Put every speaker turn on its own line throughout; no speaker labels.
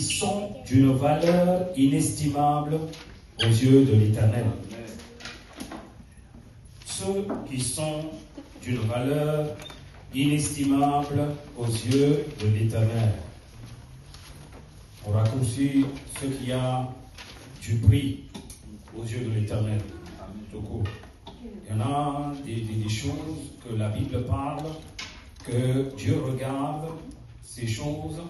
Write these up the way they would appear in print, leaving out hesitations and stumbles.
sont d'une valeur inestimable aux yeux de l'Éternel. Ceux qui sont d'une valeur inestimable aux yeux de l'Éternel. On raccourcit ce qui a du prix aux yeux de l'Éternel. Tout court. Il y en a des choses que la Bible parle, que Dieu regarde, ces choses,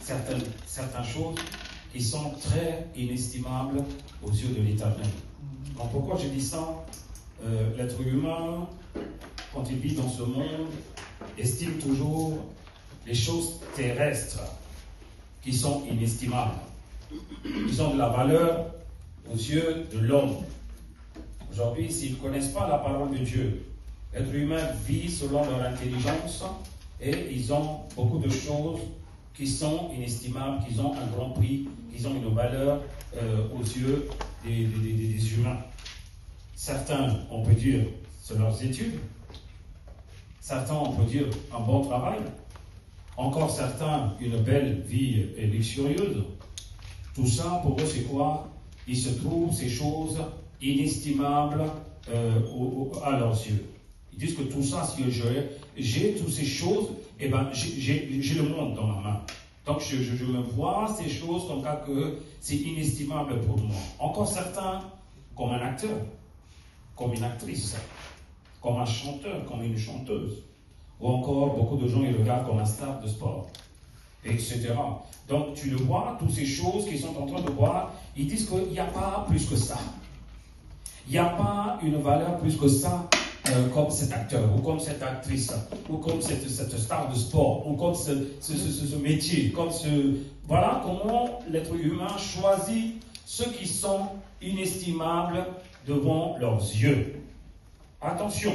certaines choses qui sont très inestimables aux yeux de l'Éternel. Donc pourquoi je dis ça? L'être humain, quand il vit dans ce monde, estime toujours les choses terrestres qui sont inestimables. Ils ont de la valeur aux yeux de l'homme. Aujourd'hui, s'ils ne connaissent pas la parole de Dieu, l'être humain vit selon leur intelligence et ils ont beaucoup de choses qui sont inestimables, qui ont un grand prix, qui ont une valeur aux yeux des humains. Certains, on peut dire, c'est leurs études. Certains, on peut dire, un bon travail. Encore certains, une belle vie luxurieuse. Tout ça, pour eux, c'est quoi? Il se trouve ces choses inestimables à leurs yeux. Ils disent que tout ça, si j'ai toutes ces choses, eh ben, j'ai le monde dans ma main. Donc, je me vois ces choses comme ça que c'est inestimable pour moi. Encore certains, comme un acteur, comme une actrice, comme un chanteur, comme une chanteuse. Ou encore, beaucoup de gens, ils regardent comme un star de sport, etc. Donc, tu le vois, toutes ces choses qu'ils sont en train de voir, ils disent qu'il n'y a pas plus que ça. Il n'y a pas une valeur plus que ça, comme cet acteur, ou comme cette actrice, ou comme cette star de sport, ou comme ce métier, comme Voilà comment l'être humain choisit ceux qui sont inestimables devant leurs yeux. Attention,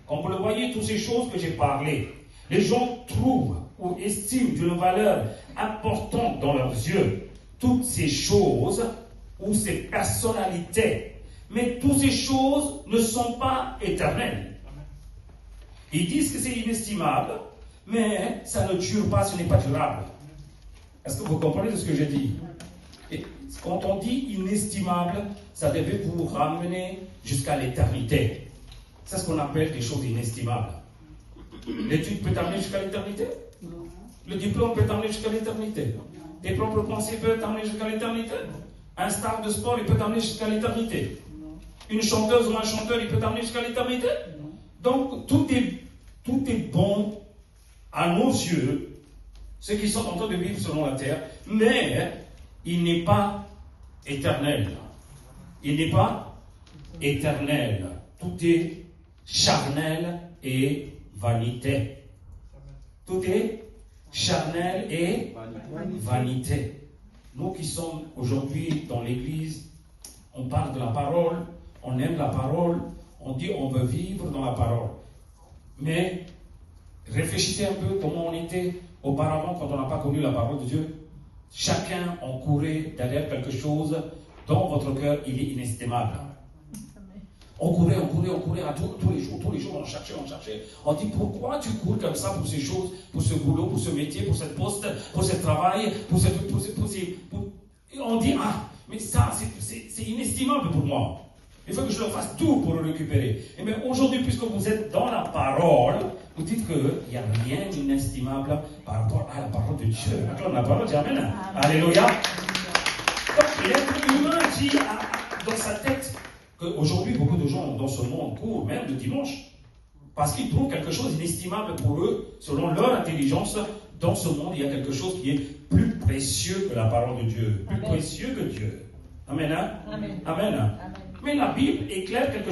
quand vous le voyez, toutes ces choses que j'ai parlé, les gens trouvent ou estiment d'une valeur importante dans leurs yeux toutes ces choses ou ces personnalités. Mais toutes ces choses ne sont pas éternelles. Ils disent que c'est inestimable, mais ça ne dure pas, ce n'est pas durable. Est-ce que vous comprenez ce que je dis? Et quand on dit inestimable, ça devait vous ramener jusqu'à l'éternité. C'est ce qu'on appelle des choses inestimables. L'étude peut t'amener jusqu'à l'éternité. Le diplôme peut t'amener jusqu'à l'éternité. Tes propres pensées peuvent t'amener jusqu'à l'éternité. Un star de sport, il peut t'amener jusqu'à l'éternité. Une chanteuse ou un chanteur, il peut t'amener jusqu'à l'éternité. Donc, tout est bon à nos yeux, ceux qui sont en train de vivre selon la terre, mais il n'est pas éternel. Il n'est pas éternel. Tout est charnel et vanité. Tout est charnel et vanité. Nous qui sommes aujourd'hui dans l'église, on parle de la parole, on aime la parole, on dit on veut vivre dans la parole. Mais réfléchissez un peu comment on était auparavant quand on n'a pas connu la parole de Dieu. Chacun en courait derrière quelque chose dont votre cœur il est inestimable. On courait à tous les jours, on cherchait. On dit pourquoi tu cours comme ça pour ces choses, pour ce boulot, pour ce métier, pour cette poste, pour ce travail, Et on dit mais ça c'est inestimable pour moi. Il faut que je le fasse tout pour le récupérer. Et bien aujourd'hui, puisque vous êtes dans la parole, vous dites qu'il n'y a rien d'inestimable par rapport à la parole de Dieu. Acclame la parole, dis Amen. Alléluia. Donc l'être humain dit dans sa tête qu'aujourd'hui, beaucoup de gens dans ce monde courent, même le dimanche, parce qu'ils trouvent quelque chose d'inestimable pour eux, selon leur intelligence. Dans ce monde, il y a quelque chose qui est plus précieux que la parole de Dieu, plus précieux que Dieu. Amen. Hein? Amen. Amen. Amen. Mais la Bible éclaire quelque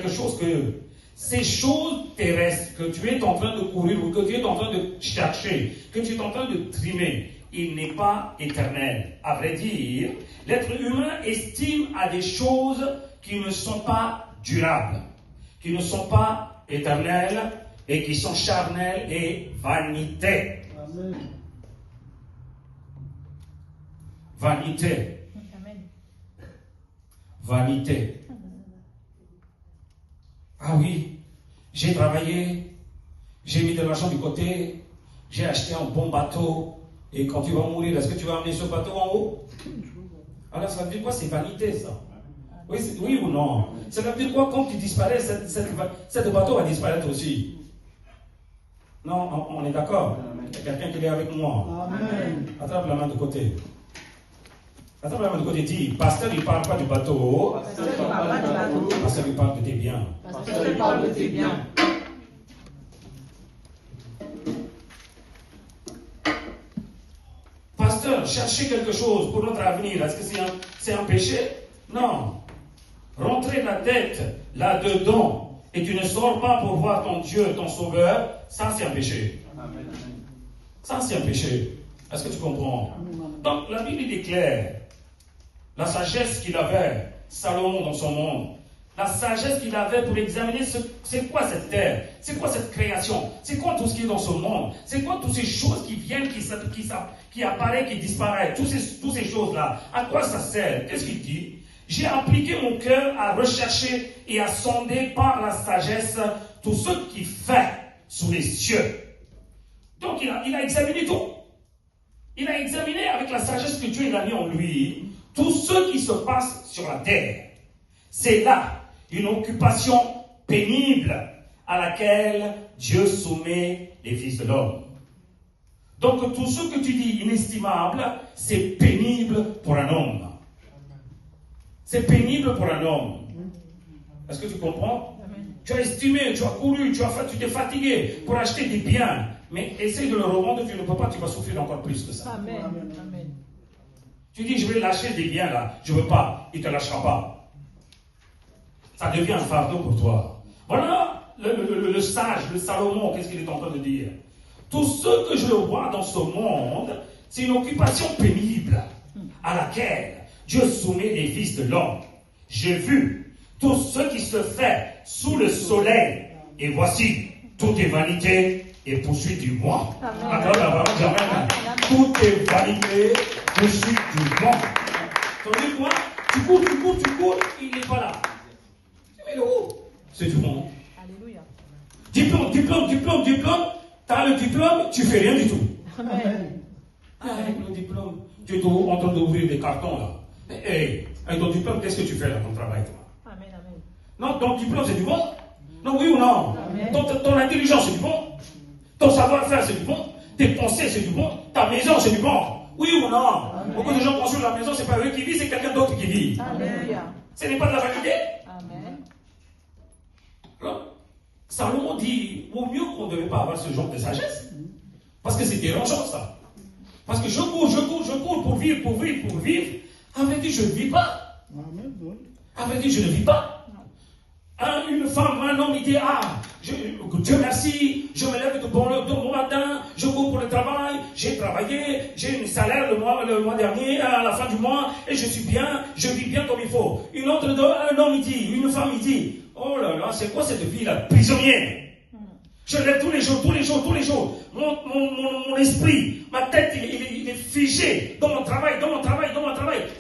chose que ces choses terrestres que tu es en train de courir ou que tu es en train de chercher, que tu es en train de trimer, il n'est pas éternel. À vrai dire, l'être humain estime à des choses qui ne sont pas durables, qui ne sont pas éternelles et qui sont charnelles et vanité. Amen. Vanité. Vanité. Ah oui, j'ai travaillé, j'ai mis de l'argent du côté, j'ai acheté un bon bateau, et quand tu vas mourir, est-ce que tu vas amener ce bateau en haut? Alors ça veut dire quoi? C'est vanité, ça. Oui, oui ou non? Ça veut dire quoi? Quand tu disparais, cette bateau va disparaître aussi. Non, on est d'accord? Il y a quelqu'un qui est avec moi. Amen. Attrape la main de côté. Attrape la main de côté, dis, pasteur, il ne parle pas du bateau. Pasteur, il ne parle pas du bateau. Pasteur, il parle de tes biens.
Pasteur, il parle de tes biens.
Pasteur, chercher quelque chose pour notre avenir, est-ce que c'est un péché? Non. Rentrer la tête là-dedans et tu ne sors pas pour voir ton Dieu, ton Sauveur, ça c'est un péché. Amen. Ça c'est un péché. Est-ce que tu comprends? Donc la Bible est claire. La sagesse qu'il avait, Salomon dans son monde, la sagesse qu'il avait pour examiner c'est quoi cette terre, c'est quoi cette création, c'est quoi tout ce qui est dans ce monde, c'est quoi toutes ces choses qui viennent, qui apparaissent, qui disparaissent, toutes ces choses-là, à quoi ça sert? Qu'est-ce qu'il dit? J'ai appliqué mon cœur à rechercher et à sonder par la sagesse tout ce qui fait sous les cieux. Donc il a examiné tout. Il a examiné avec la sagesse que Dieu a mis en lui tout ce qui se passe sur la terre. C'est là une occupation pénible à laquelle Dieu soumet les fils de l'homme. Donc tout ce que tu dis inestimable, c'est pénible pour un homme. C'est pénible pour un homme. Est-ce que tu comprends? Tu as estimé, tu as couru, tu t'es fatigué pour acheter des biens. Mais essaye de le revendre, tu ne peux pas, tu vas souffrir encore plus que ça.
Amen. Amen.
Tu dis, je vais lâcher des biens là. Je ne veux pas. Il ne te lâchera pas. Ça devient un fardeau pour toi. Voilà le sage, le Salomon, qu'est-ce qu'il est en train de dire? Tout ce que je vois dans ce monde, c'est une occupation pénible à laquelle Dieu soumet les fils de l'homme. J'ai vu tout ce qui se fait sous le soleil. Et voici, tout est vanité et poursuite du moi. Tout est vanité, poursuite du moi. Tandis quoi? Tu cours, il n'est pas là. Mais où? C'est du monde.
Alléluia.
Diplôme. Tu as le diplôme, tu fais rien du tout.
Amen.
Avec le diplôme, tu es en train d'ouvrir des cartons là. Mais hey, avec ton diplôme, qu'est-ce que tu fais dans ton travail, toi?
Amen.
Non, ton diplôme, c'est du bon? Non, oui ou non? Ton intelligence, c'est du bon? Ton savoir-faire, c'est du bon? Tes pensées, c'est du bon? Ta maison, c'est du bon? Oui ou non? Amen. Beaucoup de gens construisent la maison, c'est pas eux qui vivent, c'est quelqu'un d'autre qui vit.
Alléluia.
Ce n'est pas de la vanité?
Amen.
Salomon dit, au mieux qu'on ne devait pas avoir ce genre de sagesse. Parce que c'est dérangeant, ça. Parce que je cours pour vivre. Avec dit, je ne vis pas. Avec dit, je ne vis pas. Une femme, un homme, il dit, Dieu merci, je me lève de bon matin, je cours pour le travail, j'ai travaillé, j'ai un salaire le mois dernier, à la fin du mois, et je suis bien, je vis bien comme il faut. Un homme, il dit, une femme, il dit, oh là là, c'est quoi cette vie-là, prisonnière? Je lève tous les jours. Mon esprit, ma tête, il est figé dans mon travail.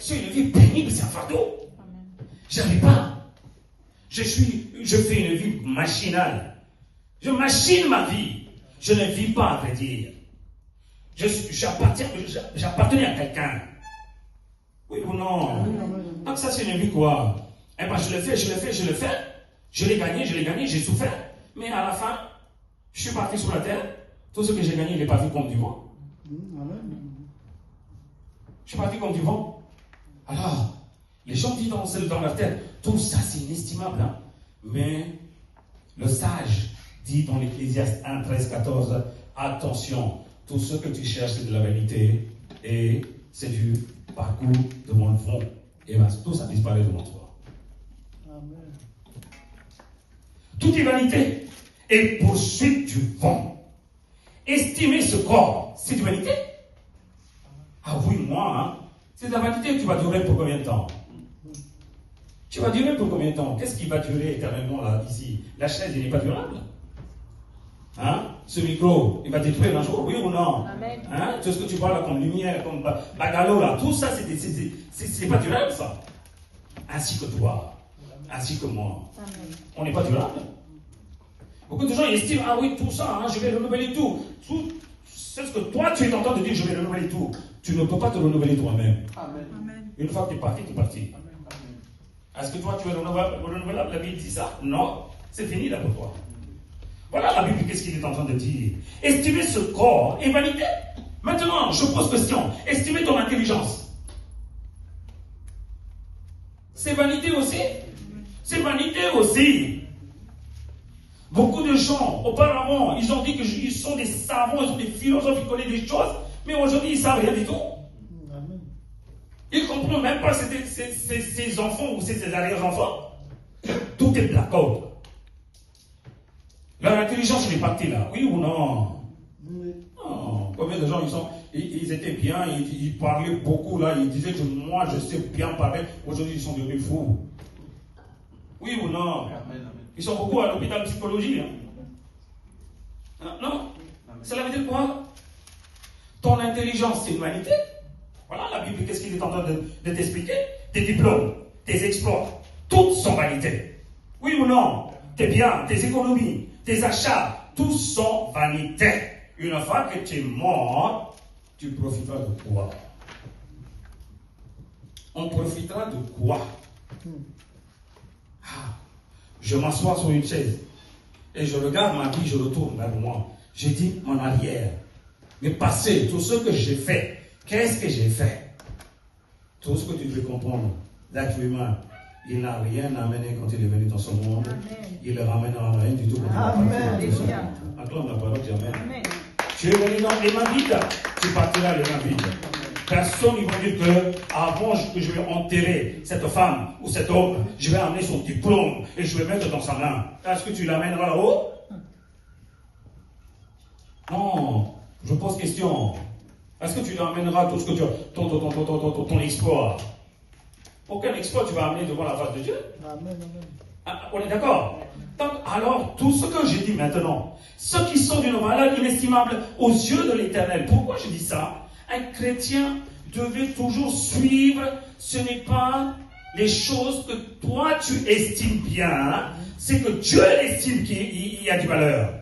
C'est une vie pénible, c'est un fardeau. Je n'arrive pas. Je fais une vie machinale. Je machine ma vie. Je ne vis pas, à vrai dire. J'appartenais à quelqu'un. Oui ou non? Donc ça, c'est une vie quoi? Eh ben, je le fais. Je l'ai gagné, j'ai souffert. Mais à la fin, je suis parti sur la terre. Tout ce que j'ai gagné, il est parti comme du vent. Je suis parti comme du vent. Alors, les gens disent dans leur tête, tout ça c'est inestimable. Hein? Mais le sage dit dans l'Ecclésiaste 1, 13, 14, attention, tout ce que tu cherches c'est de la vanité et c'est du parcours devant le fond. Et bien, tout ça disparaît devant toi. Amen. Tout est vanité et poursuite du vent. Estimer ce corps, c'est de vanité? Ah oui, moi, hein? C'est de la vanité. Tu vas durer pour combien de temps? Tu vas durer pour combien de temps? Qu'est-ce qui va durer éternellement là, ici? La chaise, elle n'est pas durable. Hein? Ce micro, il va détruire un jour, oui ou non?
Amen.
Hein? Tout ce que tu vois là comme lumière, comme bagalo là, tout ça, c'est pas durable ça. Ainsi que toi, ainsi que moi.
Amen.
On n'est pas durable. Beaucoup de gens estiment, ah oui, tout ça, hein, je vais renouveler tout. c'est ce que toi tu es en train de dire, je vais renouveler tout. Tu ne peux pas te renouveler toi-même.
Amen.
Une fois que tu es parti, tu es parti. Est-ce que toi tu es renouvelable? La Bible dit ça? Non, c'est fini là pour toi. Voilà la Bible, qu'est-ce qu'il est en train de dire. Estimer ce corps est vanité. Maintenant, je pose question. Estimer ton intelligence. C'est vanité aussi. C'est vanité aussi. Beaucoup de gens, auparavant, ils ont dit qu'ils sont des savants, ils sont des philosophes, ils connaissent des choses, mais aujourd'hui, ils ne savent rien du tout. Ils ne comprennent même pas ses enfants ou ses arrière-enfants. Tout est blackout. Leur intelligence est partie là, oui ou non? Non. Combien de gens ils étaient bien, ils parlaient beaucoup là, ils disaient que moi je sais bien parler, aujourd'hui ils sont devenus fous. Oui ou non? Ils sont beaucoup à l'hôpital de psychologie. Non. Cela veut dire quoi? Ton intelligence, c'est une vanité. Voilà la Bible, qu'est-ce qu'il est en train de t'expliquer? Tes diplômes, tes exploits, toutes sont vanité. Oui ou non? Tes biens, tes économies, tes achats, tous sont vanité. Une fois que tu es mort, tu profiteras de quoi? On profitera de quoi? Je m'assois sur une chaise et je regarde ma vie, je retourne vers moi. Je dis mon arrière, mais passé, tout ce que j'ai fait, qu'est-ce que j'ai fait? Tout ce que tu veux comprendre, l'être humain, il n'a rien amené quand il est venu dans ce monde. Amen. Il ne ramènera rien du tout. Amen. Acclame la parole, Amen. Amen. Tu es venu dans les mains vides, tu partiras les mains vides. Personne ne va dire que avant que je vais enterrer cette femme ou cet homme, je vais amener son diplôme et je vais mettre dans sa main. Est-ce que tu l'amèneras là-haut? Non, je pose question. Est-ce que tu l'amèneras tout ce que tu as, ton exploit? Aucun exploit tu vas amener devant la face de Dieu. Amen. On est d'accord? Donc, alors, tout ce que j'ai dit maintenant, ceux qui sont d'une valeur inestimable aux yeux de l'Éternel. Pourquoi je dis ça? Un chrétien devait toujours suivre, ce n'est pas les choses que toi tu estimes bien, c'est que Dieu estime qu'il y a du valeur.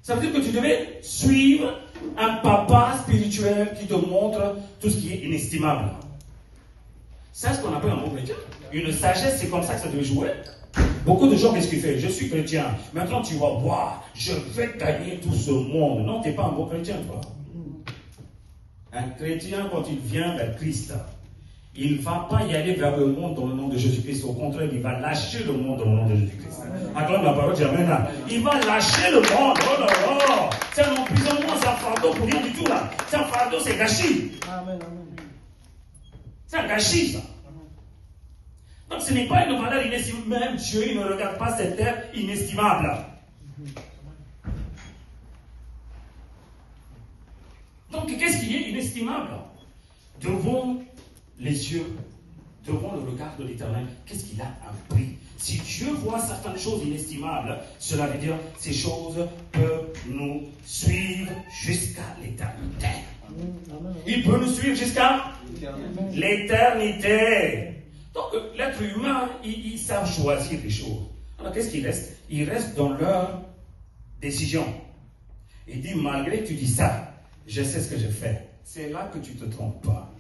Ça veut dire que tu devais suivre un papa spirituel qui te montre tout ce qui est inestimable. C'est ce qu'on appelle un bon chrétien. Une sagesse, c'est comme ça que ça devait jouer. Beaucoup de gens, qu'est-ce qu'ils font? Je suis chrétien. Maintenant, tu vas voir, je vais gagner tout ce monde. Non, tu n'es pas un bon chrétien, toi. Un chrétien, quand il vient vers Christ, il ne va pas y aller vers le monde dans le nom de Jésus-Christ. Au contraire, il va lâcher le monde dans le nom de Jésus-Christ. Acclame la parole, Amen. Il va lâcher le monde. Oh là là! C'est un emprisonnement, c'est un fardeau pour rien du tout là. C'est un fardeau, c'est gâchis. C'est un gâchis, ça. Donc ce n'est pas une valeur inestimable. Même Dieu, il ne regarde pas cette terre inestimable. Donc qu'est-ce qui est inestimable? Devant les yeux, devant le regard de l'Éternel, qu'est-ce qu'il a un prix? Si Dieu voit certaines choses inestimables, cela veut dire que ces choses peuvent nous suivre jusqu'à l'éternité. Il peut nous suivre jusqu'à l'éternité. Donc l'être humain, ils savent choisir les choses. Alors qu'est-ce qu'il reste? Ils restent dans leur décision. Il dit, malgré que tu dis ça, je sais ce que je fais. C'est là que tu ne te trompes pas.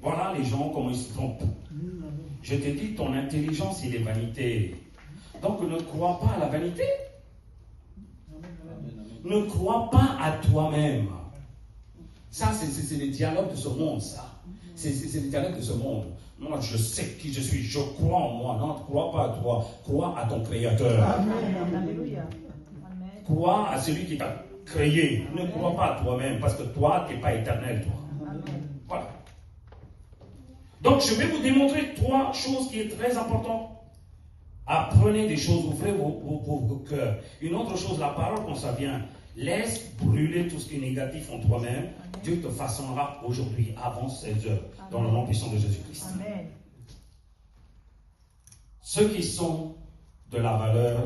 Voilà les gens comment ils se trompent. Je te dis, ton intelligence, il est vanité. Donc ne crois pas à la vanité. Ne crois pas à toi-même. Ça, c'est les dialogues de ce monde, ça. C'est les dialogues de ce monde. Moi, je sais qui je suis. Je crois en moi. Non, ne crois pas à toi. Crois à ton Créateur. Amen. Crois à celui qui t'a créé. Ne crois pas à toi-même, parce que toi, tu n'es pas éternel, toi. Amen. Voilà. Donc, je vais vous démontrer 3 choses qui sont très importantes. Apprenez des choses, ouvrez vos cœurs. Une autre chose, la parole, quand ça vient, laisse brûler tout ce qui est négatif en toi-même. Dieu te façonnera aujourd'hui, avant 16 heures, dans le nom puissant de Jésus-Christ. Amen. Ceux qui sont de la valeur,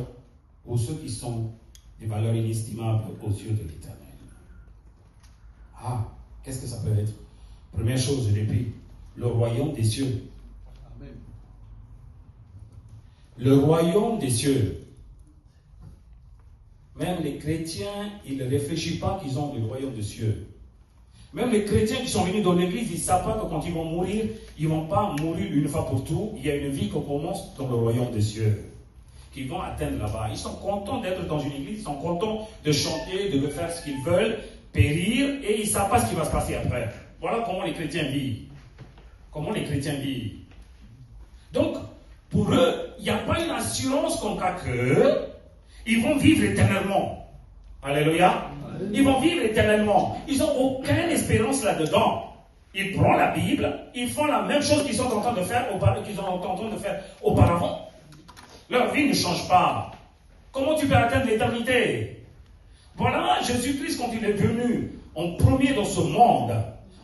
ou ceux qui sont des valeurs inestimables aux yeux de l'Éternel. Ah, qu'est-ce que ça peut être? Première chose, je l'ai pris. Le royaume des cieux. Amen. Le royaume des cieux. Même les chrétiens, ils ne réfléchissent pas qu'ils ont le royaume des cieux. Même les chrétiens qui sont venus dans l'église, ils ne savent pas que quand ils vont mourir, ils ne vont pas mourir une fois pour tout. Il y a une vie qui commence dans le royaume des cieux, qu'ils vont atteindre là-bas. Ils sont contents d'être dans une église, ils sont contents de chanter, de faire ce qu'ils veulent, périr, et ils ne savent pas ce qui va se passer après. Voilà comment les chrétiens vivent. Comment les chrétiens vivent. Donc, pour eux, il n'y a pas une assurance comme cas que ils vont vivre éternellement. Alléluia. Ils vont vivre éternellement. Ils n'ont aucune espérance là-dedans. Ils prennent la Bible, ils font la même chose qu'ils sont en train de faire, auparavant. Leur vie ne change pas. Comment tu peux atteindre l'éternité? Voilà, Jésus-Christ, quand il est venu en premier dans ce monde,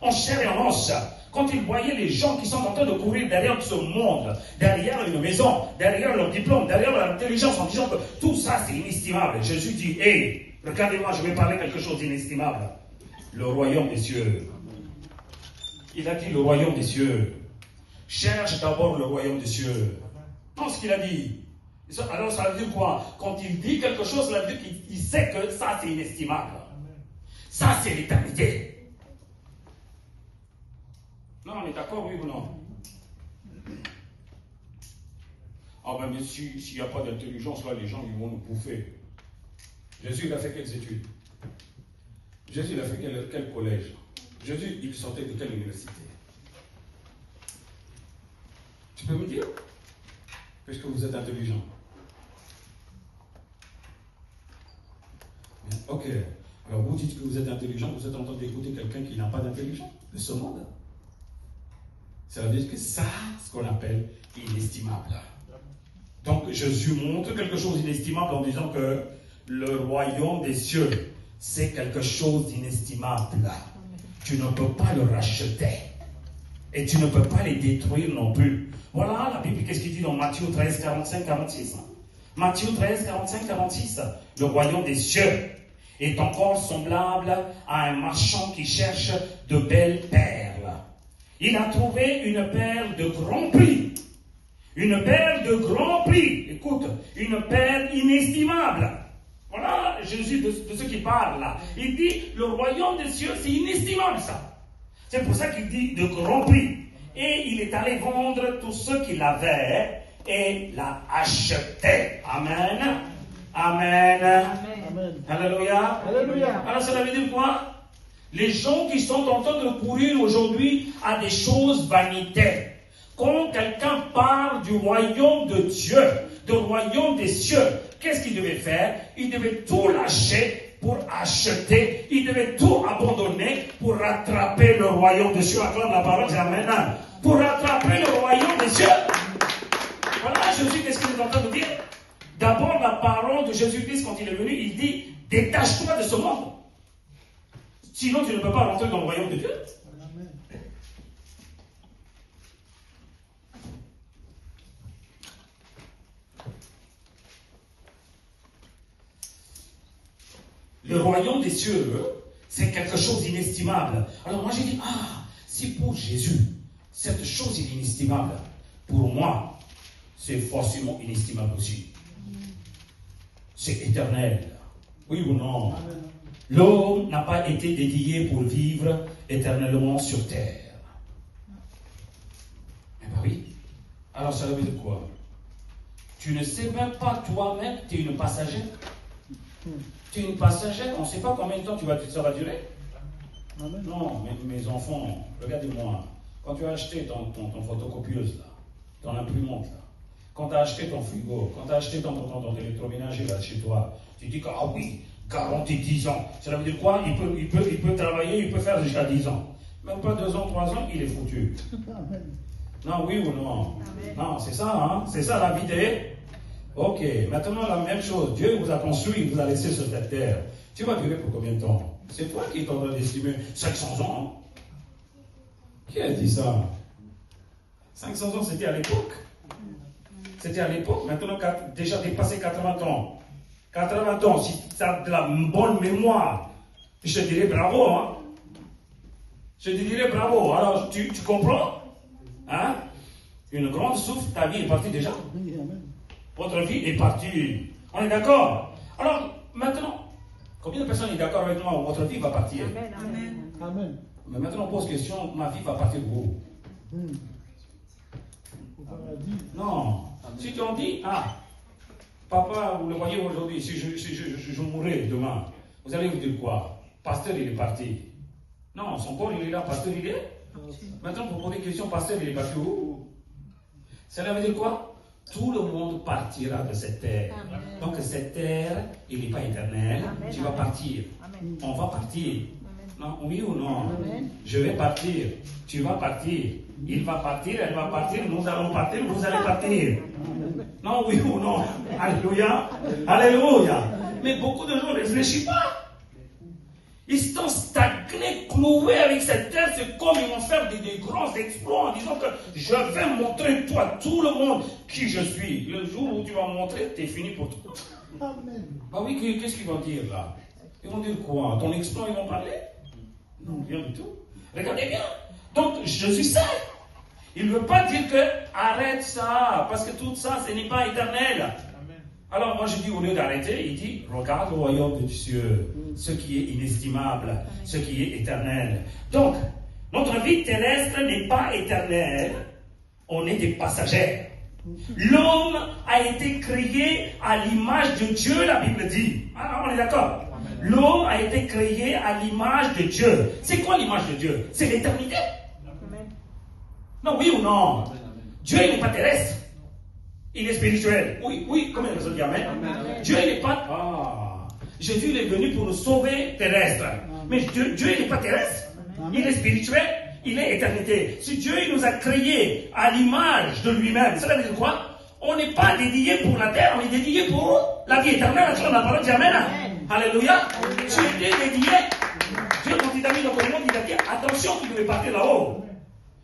en chair et en os, quand il voyait les gens qui sont en train de courir derrière ce monde, derrière une maison, derrière leur diplôme, derrière leur intelligence, en disant que tout ça c'est inestimable, Jésus dit, hey, regardez-moi, je vais parler quelque chose d'inestimable. Le royaume des cieux. Il a dit le royaume des cieux. Cherche d'abord le royaume des cieux. Non, ce qu'il a dit. Alors ça veut dire quoi? Quand il dit quelque chose, ça veut dire qu'il sait que ça c'est inestimable. Ça c'est l'éternité. Non, on est d'accord, oui ou non? Ah ben, mais s'il n'y a pas d'intelligence, là, les gens, ils vont nous bouffer. Jésus, il a fait quelles études? Jésus, il a fait quel collège? Jésus, il sortait de quelle université? Tu peux me dire? Puisque vous êtes intelligent. Ok. Alors, vous dites que vous êtes intelligent, vous êtes en train d'écouter quelqu'un qui n'a pas d'intelligence de ce monde. Ça veut dire que ça, ce qu'on appelle inestimable. Donc Jésus montre quelque chose d'inestimable en disant que le royaume des cieux, c'est quelque chose d'inestimable. Tu ne peux pas le racheter. Et tu ne peux pas les détruire non plus. Voilà la Bible, qu'est-ce qu'il dit dans Matthieu 13, 45, 46. Matthieu 13, 45, 46. Le royaume des cieux est encore semblable à un marchand qui cherche de belles perles. Il a trouvé une perle de grand prix. Une perle de grand prix. Écoute, une perle inestimable. Voilà Jésus de ce qu'il parle là. Il dit, le royaume des cieux, c'est inestimable ça. C'est pour ça qu'il dit de grand prix. Et il est allé vendre tout ce qu'il avait et l'a acheté. Amen. Amen.
Amen.
Alléluia.
Alléluia.
Alors ça veut dire quoi? Les gens qui sont en train de courir aujourd'hui à des choses vanitaires. Quand quelqu'un parle du royaume de Dieu, du royaume des cieux, qu'est-ce qu'il devait faire? Il devait tout lâcher pour acheter. Il devait tout abandonner pour rattraper le royaume des cieux. Acclame la parole, c'est Amen. Pour rattraper le royaume des cieux. Voilà Jésus, qu'est-ce qu'il est en train de dire? D'abord, la parole de Jésus-Christ, quand il est venu, il dit, détache-toi de ce monde. Sinon, tu ne peux pas rentrer dans le royaume de Dieu. Amen. Le royaume des cieux, c'est quelque chose d'inestimable. Alors moi, j'ai dit, si pour Jésus, cette chose est inestimable, pour moi, c'est forcément inestimable aussi. C'est éternel. Oui ou non? Amen. L'homme n'a pas été dédié pour vivre éternellement sur terre. Eh bien oui. Alors ça veut dire quoi? Tu ne sais même pas toi-même que tu es une passagère. Tu es une passagère, on ne sait pas combien de temps ça va durer. Non, mes enfants, regardez-moi. Quand tu as acheté ton photocopieuse, là, ton imprimante, là, quand tu as acheté ton frigo, quand tu as acheté ton électroménager là, chez toi, tu dis que, oui, garantie 10 ans. Ça veut dire quoi? Il peut travailler, il peut faire jusqu'à 10 ans. Même pas 2 ans, 3 ans, il est foutu. Non, oui ou non? Amen. Non, c'est ça, hein? C'est ça la vie des... Ok, maintenant la même chose. Dieu vous a construit, il vous a laissé sur cette terre. Tu vas durer pour combien de temps? C'est toi qui es en train d'estimer 500 ans. Hein? Qui a dit ça? 500 ans, c'était à l'époque. C'était à l'époque. Maintenant, déjà dépassé 80 ans. 80 ans, si tu as de la bonne mémoire, je te dirais bravo. Hein? Je te dirais bravo. Alors, tu comprends? Hein? Une grande souffle, ta vie est partie déjà. Votre vie est partie. On est d'accord? Alors, Maintenant, combien de personnes sont d'accord avec moi? Votre vie va partir.
Amen. Amen.
Amen.
Mais maintenant, on pose question, ma vie va partir où?
Au paradis.
Non. Si tu en dis, ah, papa, vous le voyez aujourd'hui, si je mourrais demain, vous allez vous dire quoi? Pasteur, il est parti. Non, son corps, il est là, pasteur, il est. Maintenant, pour poser une question, pasteur, il est parti où? Cela veut dire quoi? Tout le monde partira de cette terre.
Amen.
Donc, cette terre, il n'est pas éternel.
Amen.
Tu vas partir.
Amen.
On va partir. Non, oui ou non?
Amen.
Je vais partir. Tu vas partir. Il va partir, elle va partir, nous allons partir, vous allez partir. Non, oui ou non? Alléluia. Alléluia. Mais beaucoup de gens ne réfléchissent pas. Ils sont stagnés, cloués avec cette terre. C'est comme ils vont faire des grands exploits en disant que je vais montrer toi, tout le monde, qui je suis. Le jour où tu vas montrer, t'es fini pour tout.
Amen.
Bah oui, qu'est-ce qu'ils vont dire là? Ils vont dire quoi? Ton exploit, ils vont parler? Non, rien du tout. Regardez bien. Donc, je suis seul. Il ne veut pas dire que arrête ça, parce que tout ça, ce n'est pas éternel.
Amen.
Alors moi je dis, au lieu d'arrêter, il dit, regarde le royaume des cieux, ce qui est inestimable, ce qui est éternel. Donc, notre vie terrestre n'est pas éternelle, on est des passagers. L'homme a été créé à l'image de Dieu, la Bible dit. Alors on est d'accord? L'homme a été créé à l'image de Dieu. C'est quoi l'image de Dieu? C'est l'éternité.
Amen.
Non, oui ou non? Dieu, il n'est pas terrestre. Il est spirituel. Oui, oui, combien de personnes disent amen?
Amen.
Dieu, il n'est pas... Ah, Jésus, il est venu pour nous sauver terrestre. Mais Dieu, il n'est pas terrestre.
Amen.
Il est spirituel. Il est éternité. Si Dieu, il nous a créés à l'image de lui-même, cela veut dire quoi? On n'est pas dédié pour la terre, on est dédié pour la vie éternelle. On a parlé de Amen. Alléluia. Tu étais dédié. Dieu, quand il t'a mis dans le monde, il t'a dit, attention, tu devais partir là-haut.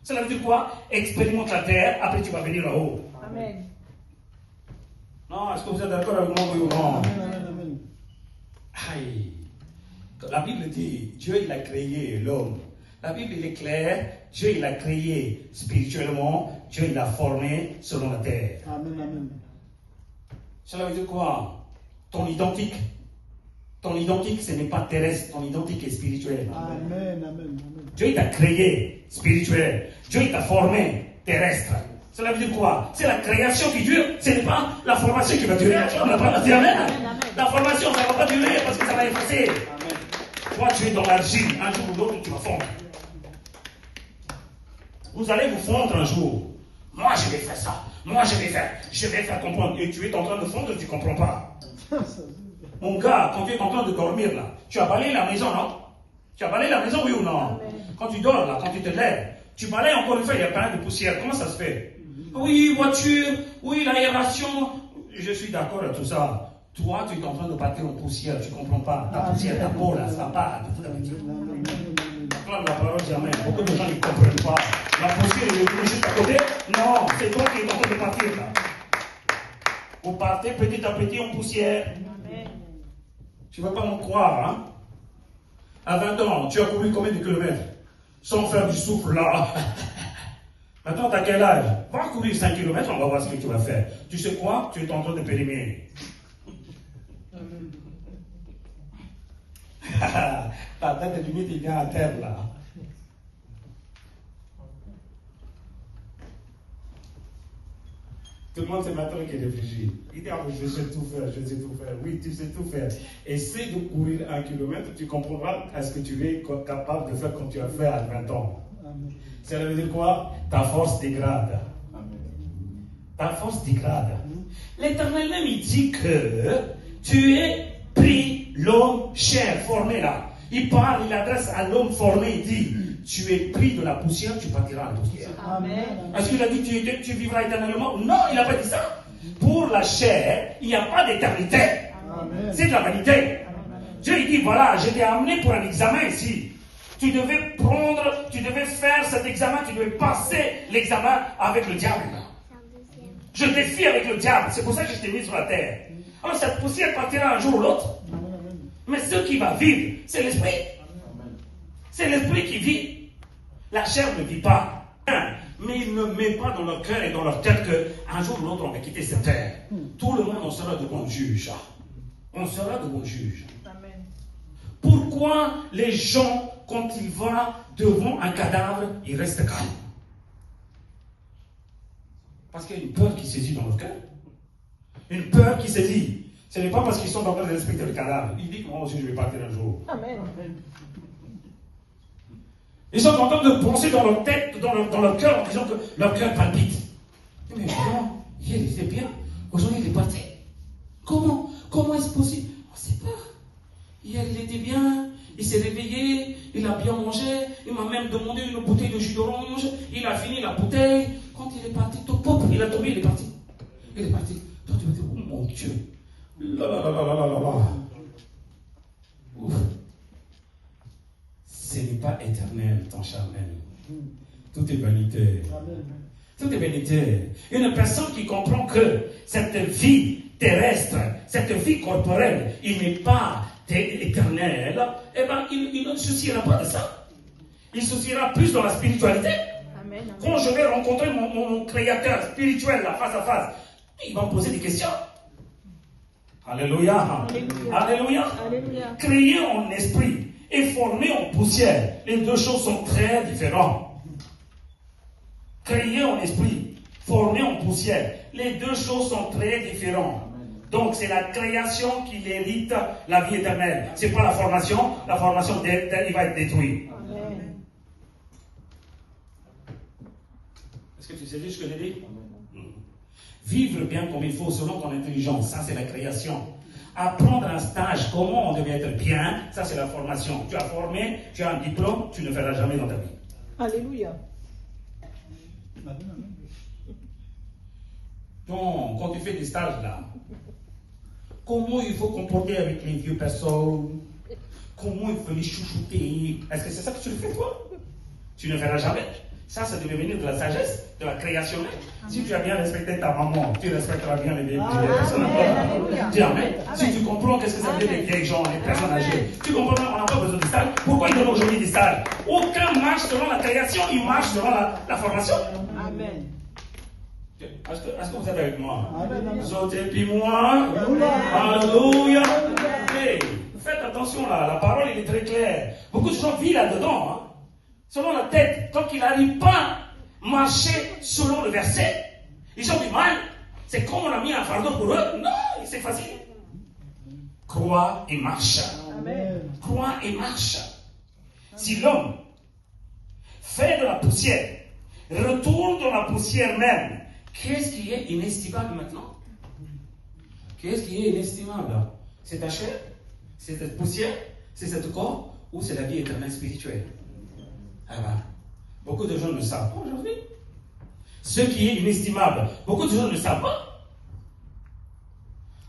Cela veut dire quoi? Expérimente la terre, après tu vas venir là-haut.
Amen.
Non, est-ce que vous êtes d'accord avec moi, oui ou non?
Amen. Amen.
Aïe. La Bible dit, Dieu, il a créé l'homme. La Bible, il est clair. Dieu, il a créé spirituellement. Dieu, il l'a formé selon la terre.
Amen. Amen.
Cela veut dire quoi? Ton identique. Ton identique, ce n'est pas terrestre. Ton identique est spirituel.
Amen. Amen.
Dieu, il t'a créé spirituel. Dieu, il t'a formé terrestre. Cela veut dire quoi? C'est la création qui dure. Ce n'est pas la formation qui va durer. On n'a pas dit amen. La formation, ça ne va pas durer parce que ça va effacer. Toi, tu es dans l'argile. Un jour ou l'autre, tu vas fondre. Vous allez vous fondre un jour. Moi, je vais faire ça. Moi, je vais faire comprendre. Et tu es en train de fondre, tu ne comprends pas. Mon gars, quand tu es en train de dormir là, tu as balayé la maison, non? Tu as balayé la maison, oui ou non?
Amen.
Quand tu dors là, quand tu te lèves, tu balayes encore une fois, il y a plein de poussière. Comment ça se fait? Oui, voiture, oui, l'aération. Je suis d'accord à tout ça. Toi, tu es en train de partir en poussière, tu ne comprends pas. Ta poussière, ta peau là, ça part. La parole dit amen. Beaucoup de gens ne comprennent pas. La poussière est juste à côté. Non, c'est toi qui es en train de partir là. Vous partez petit à petit en poussière.
Amen.
Tu ne vas pas me croire, hein? À 20 ans, tu as couru combien de kilomètres? Sans faire du souffle là. Maintenant, tu as quel âge? Va courir 5 km, on va voir ce que tu vas faire. Tu sais quoi? Tu es en train de périmer. Ta tête limite, il vient à terre là. Tout le monde c'est maintenant qui réfléchit. Il dit, ah, je sais tout faire, je sais tout faire. Oui, tu sais tout faire. Essaie de courir 1 kilomètre, tu comprendras est-ce que tu es capable de faire comme tu as fait à 20 ans.
Amen.
Ça veut dire quoi? Ta force dégrade. Ta force dégrade. L'Éternel même, il dit que tu es pris l'homme chair, formé là. Il parle, il adresse à l'homme formé, il dit, tu es pris de la poussière, tu partiras en poussière.
Amen.
Est-ce qu'il a dit tu vivras éternellement? Non, il n'a pas dit ça. Pour la chair, il n'y a pas d'éternité.
Amen.
C'est de la vanité. Dieu il dit, voilà, je t'ai amené pour un examen ici. Tu devais faire cet examen, tu devais passer l'examen avec le diable. Je défie avec le diable, c'est pour ça que je t'ai mis sur la terre. Alors cette poussière partira un jour ou l'autre. Mais ce qui va vivre, c'est l'esprit. C'est l'esprit qui vit. La chair ne vit pas. Mais il ne met pas dans leur cœur et dans leur tête qu'un jour ou l'autre on va quitter cette terre. Tout le monde en sera devant le juge. On sera de vos juges.
Amen.
Pourquoi les gens, quand ils vont devant un cadavre, ils restent calmes? Parce qu'il y a une peur qui saisit dans leur cœur. Une peur qui saisit. Ce n'est pas parce qu'ils sont en train de respecter le cadavre. Ils disent que moi aussi je vais partir un jour.
Amen.
Ils sont en train de penser dans leur tête, dans leur cœur, en disant que leur cœur palpite. Mais comment? Hier il était bien, aujourd'hui il est parti. Comment est-ce possible? On ne sait pas. Hier il était bien, il s'est réveillé, il a bien mangé, il m'a même demandé une bouteille de jus d'orange, il a fini la bouteille. Quand il est parti, tout pop, il a tombé, il est parti. Il est parti. Toi tu vas dire, oh mon Dieu. Là là là là là là là. Ouf. Ce n'est pas éternel, ton charnel. Tout est vanité. Tout est vanité. Une personne qui comprend que cette vie terrestre, cette vie corporelle, il n'est pas éternel, eh bien, il ne se souciera pas de ça. Il se souciera plus dans la spiritualité.
Amen.
Quand je vais rencontrer mon créateur spirituel, là, face à face, il va me poser des questions. Alléluia.
Alléluia.
Alléluia.
Alléluia.
Créé en esprit et formé en poussière, les deux choses sont très différentes. Créé en esprit, formé en poussière, les deux choses sont très différentes. Donc c'est la création qui hérite la vie éternelle. C'est pas la formation il va être détruit.
Amen.
Est-ce que tu sais ce que j'ai dit? Vivre bien comme il faut selon ton intelligence, ça c'est la création. Apprendre un stage, comment on devait être bien, ça c'est la formation. Tu as formé, tu as un diplôme, tu ne feras jamais dans ta vie.
Alléluia.
Donc, quand tu fais des stages là, comment il faut comporter avec les vieux personnes? Comment il faut les chouchouter? Est-ce que c'est ça que tu le fais toi? Tu ne feras jamais. Ça devait venir de la sagesse, de la création. Si tu as bien respecté ta maman, tu respecteras bien les vieilles personnes. Dis amen. Si tu comprends qu'est-ce que ça veut dire les vieilles gens, les personnes âgées, tu comprends, on n'a pas besoin de stage. Pourquoi ils donnent aujourd'hui des stages? Aucun marche selon la création, il marche selon la formation.
Amen.
Est-ce que vous êtes avec moi?
Amen.
Sautez puis moi. Alléluia. Hey, faites attention là, la parole elle est très claire. Beaucoup de gens vivent là-dedans. Hein. Selon la tête, tant qu'ils n'arrivent pas à marcher selon le verset, ils ont du mal. C'est comme on a mis un fardeau pour eux. Non, c'est facile. Crois et marche.
Amen.
Crois et marche. Si l'homme fait de la poussière, retourne dans la poussière même, qu'est-ce qui est inestimable maintenant? Qu'est-ce qui est inestimable? C'est ta chair? C'est cette poussière? C'est ce corps? Ou c'est la vie éternelle spirituelle? Ah ben, beaucoup de gens ne savent pas aujourd'hui. Ce qui est inestimable, beaucoup de gens ne savent pas.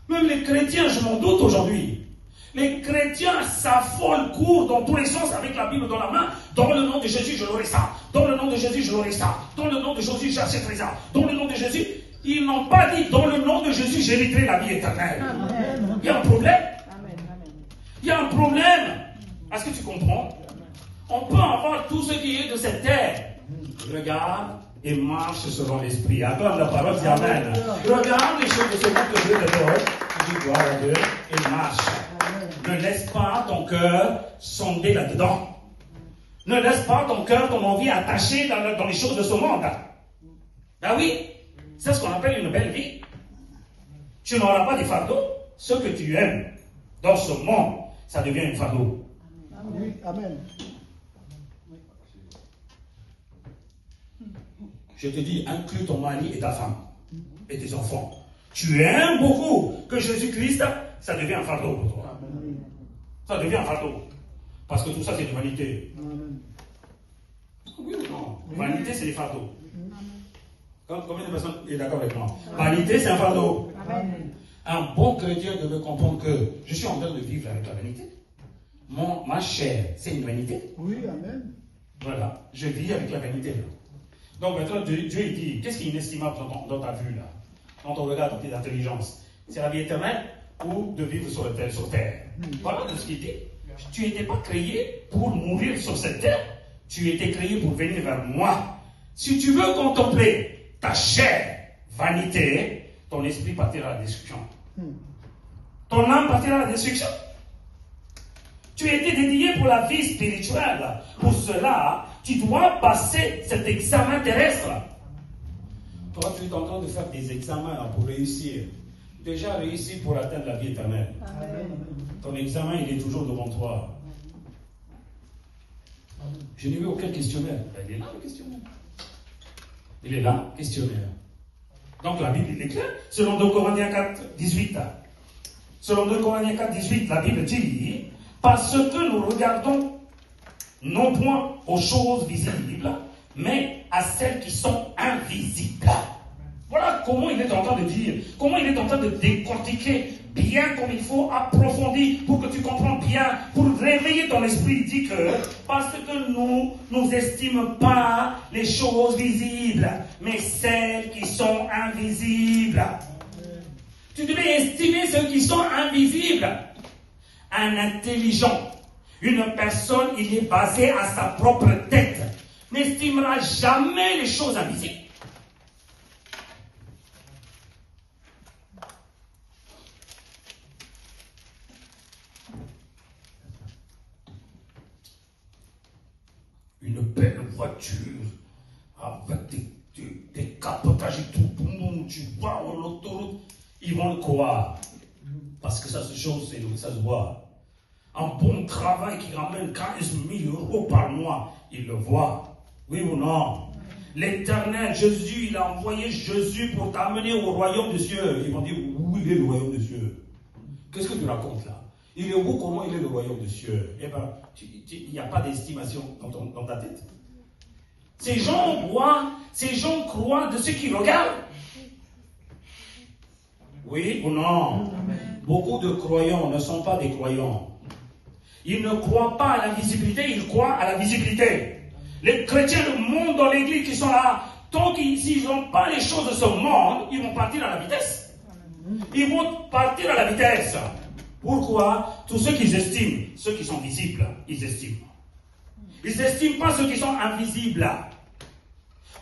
Même les chrétiens, je m'en doute aujourd'hui. Les chrétiens s'affolent, courent dans tous les sens avec la Bible dans la main. Dans le nom de Jésus, je l'aurai ça. Dans le nom de Jésus, je l'aurai ça. Dans le nom de Jésus, j'achèterai ça. Dans le nom de Jésus, ils n'ont pas dit dans le nom de Jésus, j'hériterai la vie éternelle.
Amen.
Il y a un problème.
Amen. Amen.
Il y a un problème. Est-ce que tu comprends? On peut avoir tout ce qui est de cette terre. Regarde et marche selon l'esprit. Accorde la parole, dis Amen. Regarde les choses de ce monde que Dieu te donne. Tu dis gloire à Dieu et marche. Ne laisse pas ton cœur sonder là-dedans. Ne laisse pas ton cœur, ton envie attaché dans les choses de ce monde. Ben oui, c'est ce qu'on appelle une belle vie. Tu n'auras pas de fardeau. Ce que tu aimes dans ce monde, ça devient un fardeau.
Oui, amen.
Je te dis, inclus ton mari et ta femme et tes enfants. Tu aimes beaucoup que Jésus-Christ, ça devient un fardeau pour toi. Ça devient un fardeau. Parce que tout ça, c'est de vanité.
Amen.
Oui ou non? Vanité, c'est des fardeaux. Combien de personnes sont d'accord avec moi? Vanité, c'est un fardeau.
Amen.
Un bon chrétien devait comprendre que je suis en train de vivre avec la vanité. Ma chair, c'est une vanité.
Oui, amen.
Voilà, je vis avec la vanité. Donc maintenant, Dieu il dit, qu'est-ce qui est inestimable dans ta vue là? Quand on regarde dans tes intelligences, c'est la vie éternelle ou de vivre sur terre. Voilà ce qu'il dit. Tu n'étais pas créé pour mourir sur cette terre. Tu étais créé pour venir vers moi. Si tu veux contempler ta chair, vanité, ton esprit partira à la destruction. ton âme partira à la destruction. Tu as été dédié pour la vie spirituelle. Pour cela, tu dois passer cet examen terrestre. Toi, tu es en train de faire des examens pour réussir. Déjà réussi pour atteindre la vie éternelle.
Amen.
Ton examen, il est toujours devant toi. Je n'ai vu aucun questionnaire. Il est là, le questionnaire. Il est là, questionnaire. Donc la Bible, il est claire. Selon 2 Corinthiens 4, 18. Selon 2 Corinthiens 4, 18, la Bible dit, parce que nous regardons non point aux choses visibles, mais à celles qui sont invisibles. Voilà comment il est en train de dire, comment il est en train de décortiquer bien comme il faut, approfondir pour que tu comprennes bien, pour réveiller ton esprit. Il dit que parce que nous estimons pas les choses visibles, mais celles qui sont invisibles. Tu devais estimer ceux qui sont invisibles. Un intelligent, une personne, il est basé à sa propre tête, n'estimera jamais les choses invisibles. Une belle voiture avec des capotages et tout le monde, tu vois, en l'autoroute, ils vont le croire. Parce que ça se chose, ça se voit. Un bon travail qui ramène 15 000 euros par mois, il le voit. Oui ou non? L'Éternel, Jésus, il a envoyé Jésus pour t'amener au royaume des cieux. Ils vont dire, où il est le royaume des cieux? Qu'est-ce que tu racontes là? Il est où? Comment il est le royaume des cieux? Eh bien, il n'y a pas d'estimation dans ta tête. Ces gens croient de ce qu'ils regardent. Oui ou non? Beaucoup de croyants ne sont pas des croyants. Ils ne croient pas à l'invisibilité, ils croient à la visibilité. Les chrétiens du monde dans l'église qui sont là, tant s'ils n'ont pas les choses de ce monde, ils vont partir à la vitesse. Ils vont partir à la vitesse. Pourquoi? Tous ceux qu'ils estiment, ceux qui sont visibles, ils estiment. Ils n'estiment pas ceux qui sont invisibles.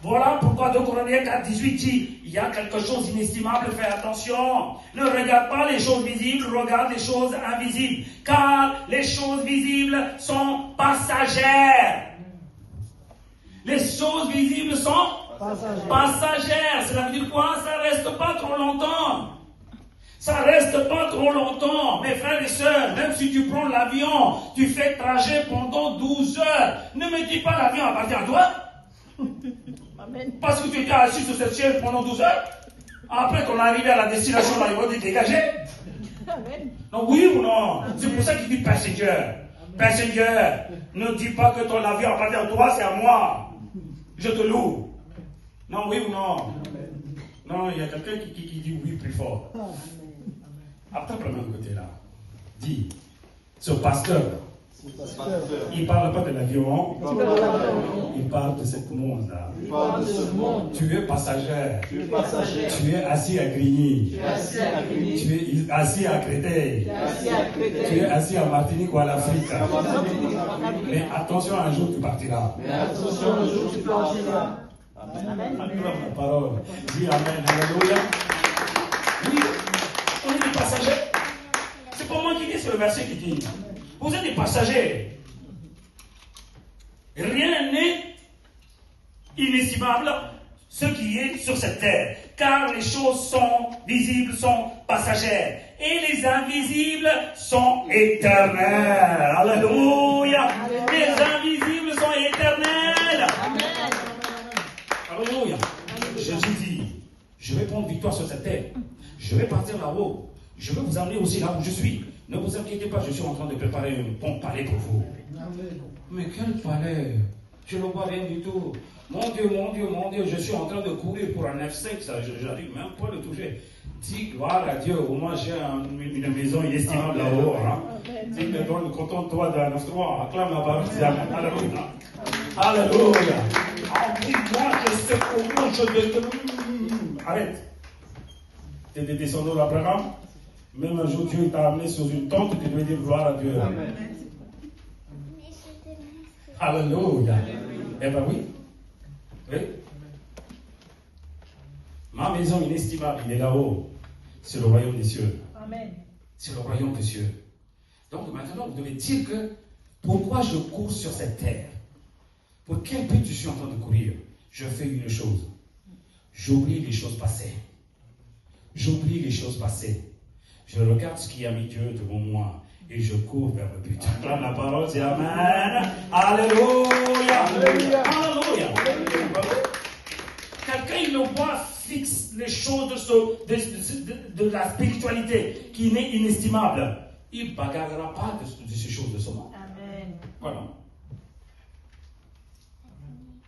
Voilà pourquoi 2 Corinthiens 4, 18 dit, il y a quelque chose d'inestimable, fais attention. Ne regarde pas les choses visibles, regarde les choses invisibles. Car les choses visibles sont passagères. Les choses visibles sont passagères. Cela veut dire quoi? Ça ne reste pas trop longtemps. Ça ne reste pas trop longtemps. Mes frères et sœurs, même si tu prends l'avion, tu fais trajet pendant 12 heures. Ne me dis pas l'avion appartient à toi.
Amen.
Parce que tu étais assis sur cette chaise pendant 12 heures. Après qu'on est arrivé à la destination, là, ils vont te dégager.
Amen.
Non, oui ou non? C'est pour ça qu'il dit passenger. Passenger, ne dis pas que ton avion appartient à toi, c'est à moi. Je te loue. Non, oui ou non? Non, il y a quelqu'un qui dit oui plus fort. Après, le même côté là. Dis, ce pasteur, il ne parle pas de l'avion, il parle de ce monde-là. Tu es passager. Tu es assis à Grigny. Tu es assis à Créteil. Tu es assis à Martinique ou à l'Afrique. Mais attention, un jour tu partiras.
Amen.
La parole. Dis Amen. Alléluia. Oui, on est des passagers. C'est pas moi qui dis, c'est le verset qui dit. Vous êtes des passagers. Rien n'est inestimable ce qui est sur cette terre. Car les choses sont visibles, sont passagères. Et les invisibles sont éternels. Alléluia. Les invisibles sont éternels. Alléluia. Jésus dit, je vais prendre victoire sur cette terre. Je vais partir là-haut. Je vais vous amener aussi là où je suis. Ne vous inquiétez pas, je suis en train de préparer un bon palais pour vous. Mais quel palais? Je ne vois rien du tout. Mon Dieu, mon Dieu, mon Dieu, je suis en train de courir pour un F5, ça, je n'arrive même pas à le toucher. Dis gloire à Dieu, au moins j'ai une maison inestimable là-haut. Hein. Dis que donne, contente-toi d'un F3, acclame la parole, alléluia. Alléluia. Dis-moi, je sais comment je vais te... Arrête. Tu es des descendants d'Abraham. Même un jour, Dieu t'a amené sur une tente, tu dois dire gloire à Dieu. Amen. Alléluia. Eh bien oui. Oui. Ma maison inestimable, il est là-haut. C'est le royaume des cieux.
Amen.
C'est le royaume des cieux. Donc maintenant, vous devez dire que pourquoi je cours sur cette terre? Pour quel but je suis en train de courir? Je fais une chose. J'oublie les choses passées. J'oublie les choses passées. Je regarde ce qui a mis Dieu devant moi et je cours vers le but. Acclame la parole, c'est Amen. Alléluia.
Alléluia.
Alléluia. Quelqu'un, il le voit fixe les choses de la spiritualité qui est inestimable. Il ne bagarrera pas de ces choses de ce monde.
Amen.
Voilà.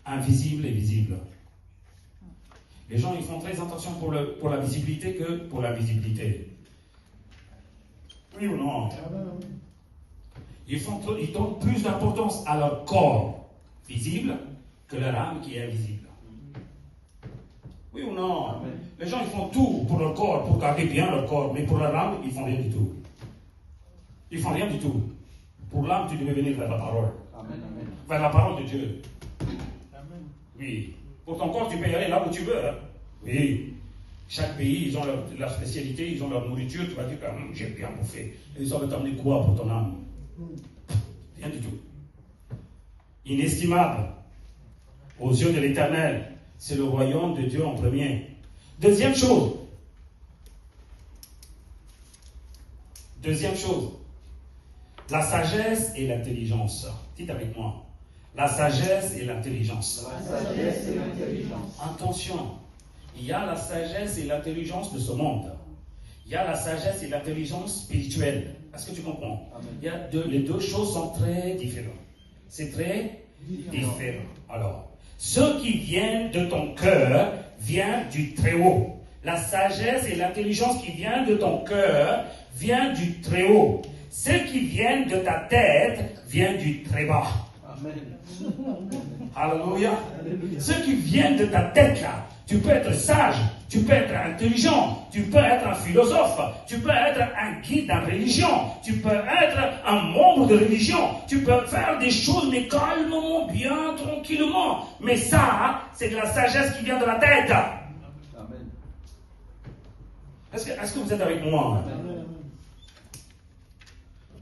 Invisible et visible. Les gens, ils font très attention pour la visibilité que pour la visibilité. Oui ou non? Ils donnent plus d'importance à leur corps visible que leur âme qui est invisible. Oui ou non? Amen. Les gens, ils font tout pour leur corps, pour garder bien leur corps, mais pour leur âme, ils font rien du tout. Ils font rien du tout. Pour l'âme, tu devais venir vers la parole.
Amen, amen.
Vers la parole de Dieu.
Amen.
Oui. Pour ton corps, tu peux y aller là où tu veux. Hein? Oui. Chaque pays, ils ont leur spécialité, ils ont leur nourriture. Tu vas dire que j'ai bien bouffé. Et ils ont t'amener quoi pour ton âme? Rien du tout. Inestimable. Aux yeux de l'Éternel, c'est le royaume de Dieu en premier. Deuxième chose. La sagesse et l'intelligence. Dites avec moi. La sagesse et l'intelligence.
La sagesse et l'intelligence.
Attention. Il y a la sagesse et l'intelligence de ce monde. Il y a la sagesse et l'intelligence spirituelle. Est-ce que tu comprends? Il y a les deux choses sont très différentes. C'est très différent. Alors, ce qui vient de ton cœur vient du Très-Haut. La sagesse et l'intelligence qui vient de ton cœur vient du Très-Haut. Ce qui vient de ta tête vient du Très-Bas.
Amen.
Alléluia. Ce qui vient de ta tête là, tu peux être sage, tu peux être intelligent, tu peux être un philosophe, tu peux être un guide en religion, tu peux être un membre de religion, tu peux faire des choses mais calmement, bien, tranquillement. Mais ça, c'est de la sagesse qui vient de la tête.
Amen.
Est-ce que vous êtes avec moi?
Amen.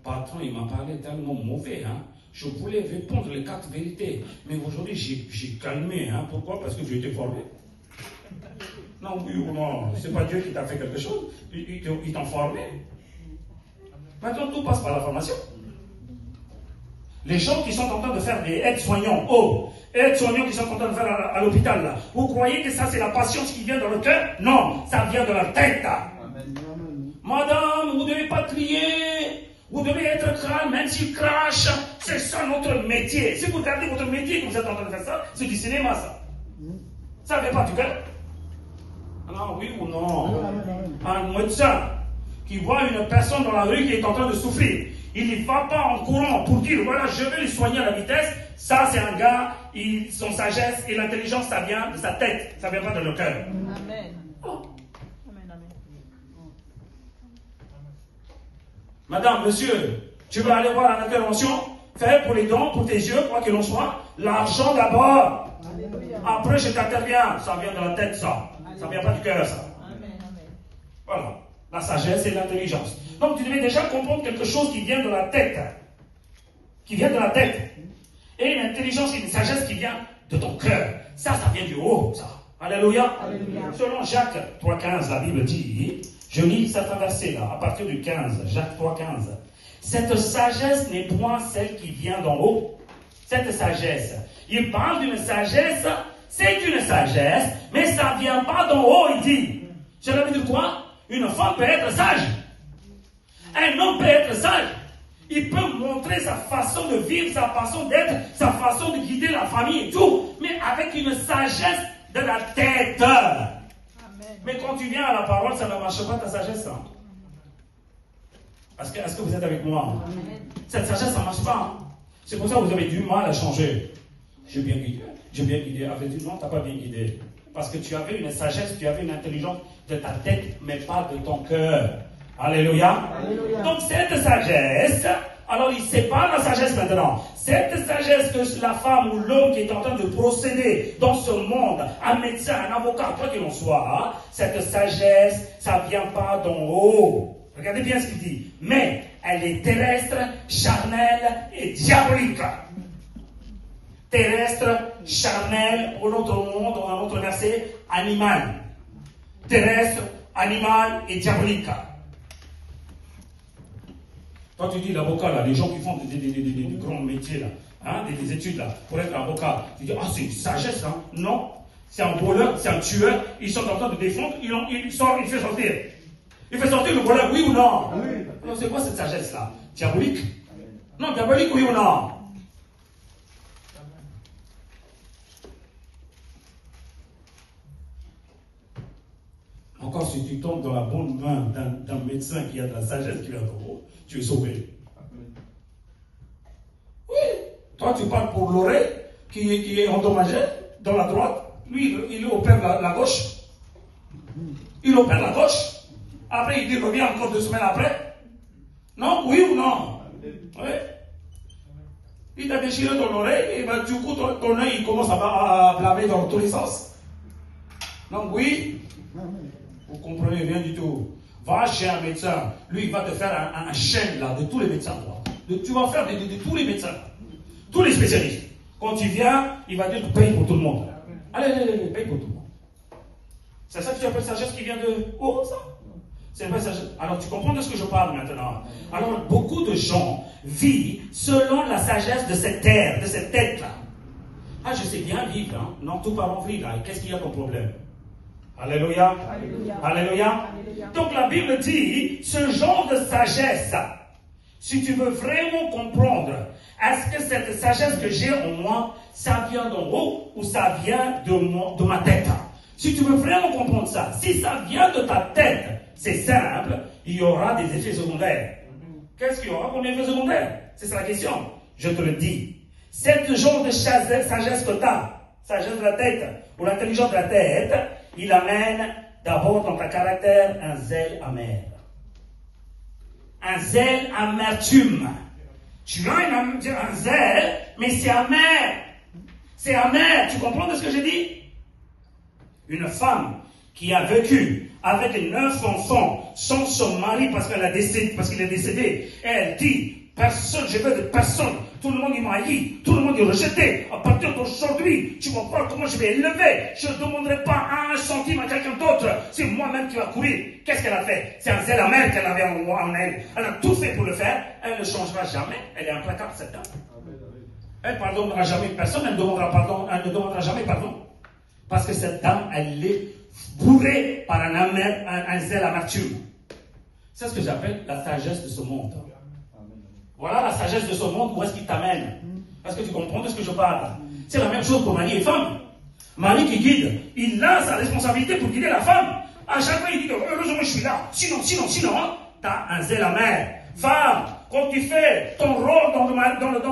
Patron, il m'a parlé tellement mauvais, hein. Je voulais répondre les 4 vérités, mais aujourd'hui j'ai calmé, hein. Pourquoi? Parce que j'ai été formé. Non, oui ou non, c'est pas Dieu qui t'a fait quelque chose, il t'a formé. Maintenant, tout passe par la formation. Les gens qui sont en train de faire des aides-soignants, aides-soignants qui sont en train de faire à l'hôpital, là, vous croyez que ça c'est la patience qui vient dans le cœur? Non, ça vient de la tête.
Amen.
Madame, vous ne devez pas crier. Vous devez être calme, même s'il crache. C'est ça notre métier. Si vous regardez votre métier que vous êtes en train de faire ça, c'est du cinéma, ça. Ça ne vient pas du cœur. Non, oui ou non? Un médecin qui voit une personne dans la rue qui est en train de souffrir, il ne va pas en courant pour dire, voilà, je vais lui soigner à la vitesse. Ça, c'est un gars, son sagesse et l'intelligence, ça vient de sa tête. Ça ne vient pas de le cœur.
Amen.
Oh.
Amen, amen.
Madame, monsieur, tu veux aller voir l'intervention? Fais pour les dents, pour tes yeux, quoi que l'on soit. L'argent d'abord.
Alléluia.
Après, je t'interviens. Ça vient de la tête, ça. Ça ne vient pas du cœur, ça.
Amen, amen.
Voilà. La sagesse et l'intelligence. Donc, tu devais déjà comprendre quelque chose qui vient de la tête. Qui vient de la tête. Et l'intelligence et une sagesse qui vient de ton cœur. Ça vient du haut, ça. Alléluia.
Alléluia.
Selon Jacques 3,15, la Bible dit, je lis certains versets là, à partir du 15, Jacques 3,15. Cette sagesse n'est point celle qui vient d'en haut. Cette sagesse. Il parle d'une sagesse, c'est une sagesse, mais ça ne vient pas d'en haut, il dit. Cela veut dire quoi? Une femme peut être sage. Un homme peut être sage. Il peut montrer sa façon de vivre, sa façon d'être, sa façon de guider la famille et tout, mais avec une sagesse de la tête.
Amen.
Mais quand tu viens à la parole, ça ne marche pas ta sagesse. Hein? Est-ce que vous êtes avec moi?
Amen.
Cette sagesse, ça ne marche pas. Hein? C'est pour ça que vous avez du mal à changer. J'ai bien guidé. J'ai bien guidé. Avec du non, tu n'as pas bien guidé. Parce que tu avais une sagesse, tu avais une intelligence de ta tête, mais pas de ton cœur. Alléluia.
Alléluia.
Donc cette sagesse, alors il sépare la sagesse maintenant. Cette sagesse que la femme ou l'homme qui est en train de procéder dans ce monde, un médecin, un avocat, quoi qu'il en soit, cette sagesse, ça ne vient pas d'en haut. Regardez bien ce qu'il dit. Mais elle est terrestre, charnelle et diabolique. Terrestre, charnel, pour notre monde, dans un autre verset, animal. Terrestre, animal et diabolique. Quand tu dis l'avocat, là, les gens qui font des grands métiers, là, hein, des études, là, pour être avocat, tu dis, ah, c'est une sagesse, hein. Non, c'est un voleur, c'est un tueur, ils sont en train de défendre, il sort, il fait sortir. Il fait sortir le voleur, oui ou non?
Oui.
Alors, c'est quoi cette sagesse-là? Diabolique? Non, diabolique, oui ou non? Encore si tu tombes dans la bonne main d'un médecin qui a de la sagesse qui vient de haut, tu es sauvé. Oui, toi tu parles pour l'oreille qui est endommagée dans la droite, lui il opère la gauche. Il opère la gauche. Après il dit revient encore 2 semaines après. Non, oui ou non? Oui. Il t'a déchiré ton oreille et ben, du coup ton œil il commence à blâmer dans tous les sens. Donc oui. Vous comprenez rien du tout. Va chez un médecin. Lui, il va te faire un chaîne là, de tous les médecins. Tu vas faire de tous les médecins. Tous les spécialistes. Quand tu viens, il va dire que tu payes pour tout le monde. Allez, paye pour tout le monde. C'est ça que tu appelles sagesse qui vient de haut, ça? C'est pas sagesse. Alors, tu comprends de ce que je parle maintenant. Alors, beaucoup de gens vivent selon la sagesse de cette terre, de cette tête-là. Ah, je sais bien vivre, hein. Non, tout part en vrille, là. Qu'est-ce qu'il y a comme problème? Alléluia.
Alléluia.
Alléluia.
Alléluia.
Donc la Bible dit, ce genre de sagesse, si tu veux vraiment comprendre, est-ce que cette sagesse que j'ai en moi, ça vient d'en haut ou ça vient de ma tête? Si tu veux vraiment comprendre ça, si ça vient de ta tête, c'est simple, il y aura des effets secondaires. Qu'est-ce qu'il y aura comme effet secondaire? C'est ça la question. Je te le dis. Ce genre de sagesse que tu as, sagesse de la tête, ou l'intelligence de la tête, il amène d'abord dans ta caractère un zèle amer. Un zèle amertume. Tu as un zèle, mais c'est amer. C'est amer. Tu comprends de ce que je dis? Une femme qui a vécu avec 9 enfants sans son mari parce qu'il est décédé, elle dit, personne, je veux de personne. Tout le monde il m'a haï, tout le monde est rejeté. À partir d'aujourd'hui, tu vas voir comment je vais élever. Je ne demanderai pas 1 centime à quelqu'un d'autre. C'est moi-même qui va courir. Qu'est-ce qu'elle a fait? C'est un zèle amer qu'elle avait en elle. Elle a tout fait pour le faire. Elle ne changera jamais. Elle est implacable, cette dame. Elle ne pardonnera jamais personne. Elle ne demandera jamais pardon. Parce que cette dame, elle est bourrée par un zèle amertume. C'est ce que j'appelle la sagesse de ce monde. Voilà la sagesse de ce monde, où est-ce qu'il t'amène? Est-ce que tu comprends de ce que je parle? C'est la même chose pour mari et femme. Mari qui guide, il a sa responsabilité pour guider la femme. À chaque fois, il dit, heureusement je suis là. Sinon, t'as un zèle amer. Femme, quand tu fais ton rôle dans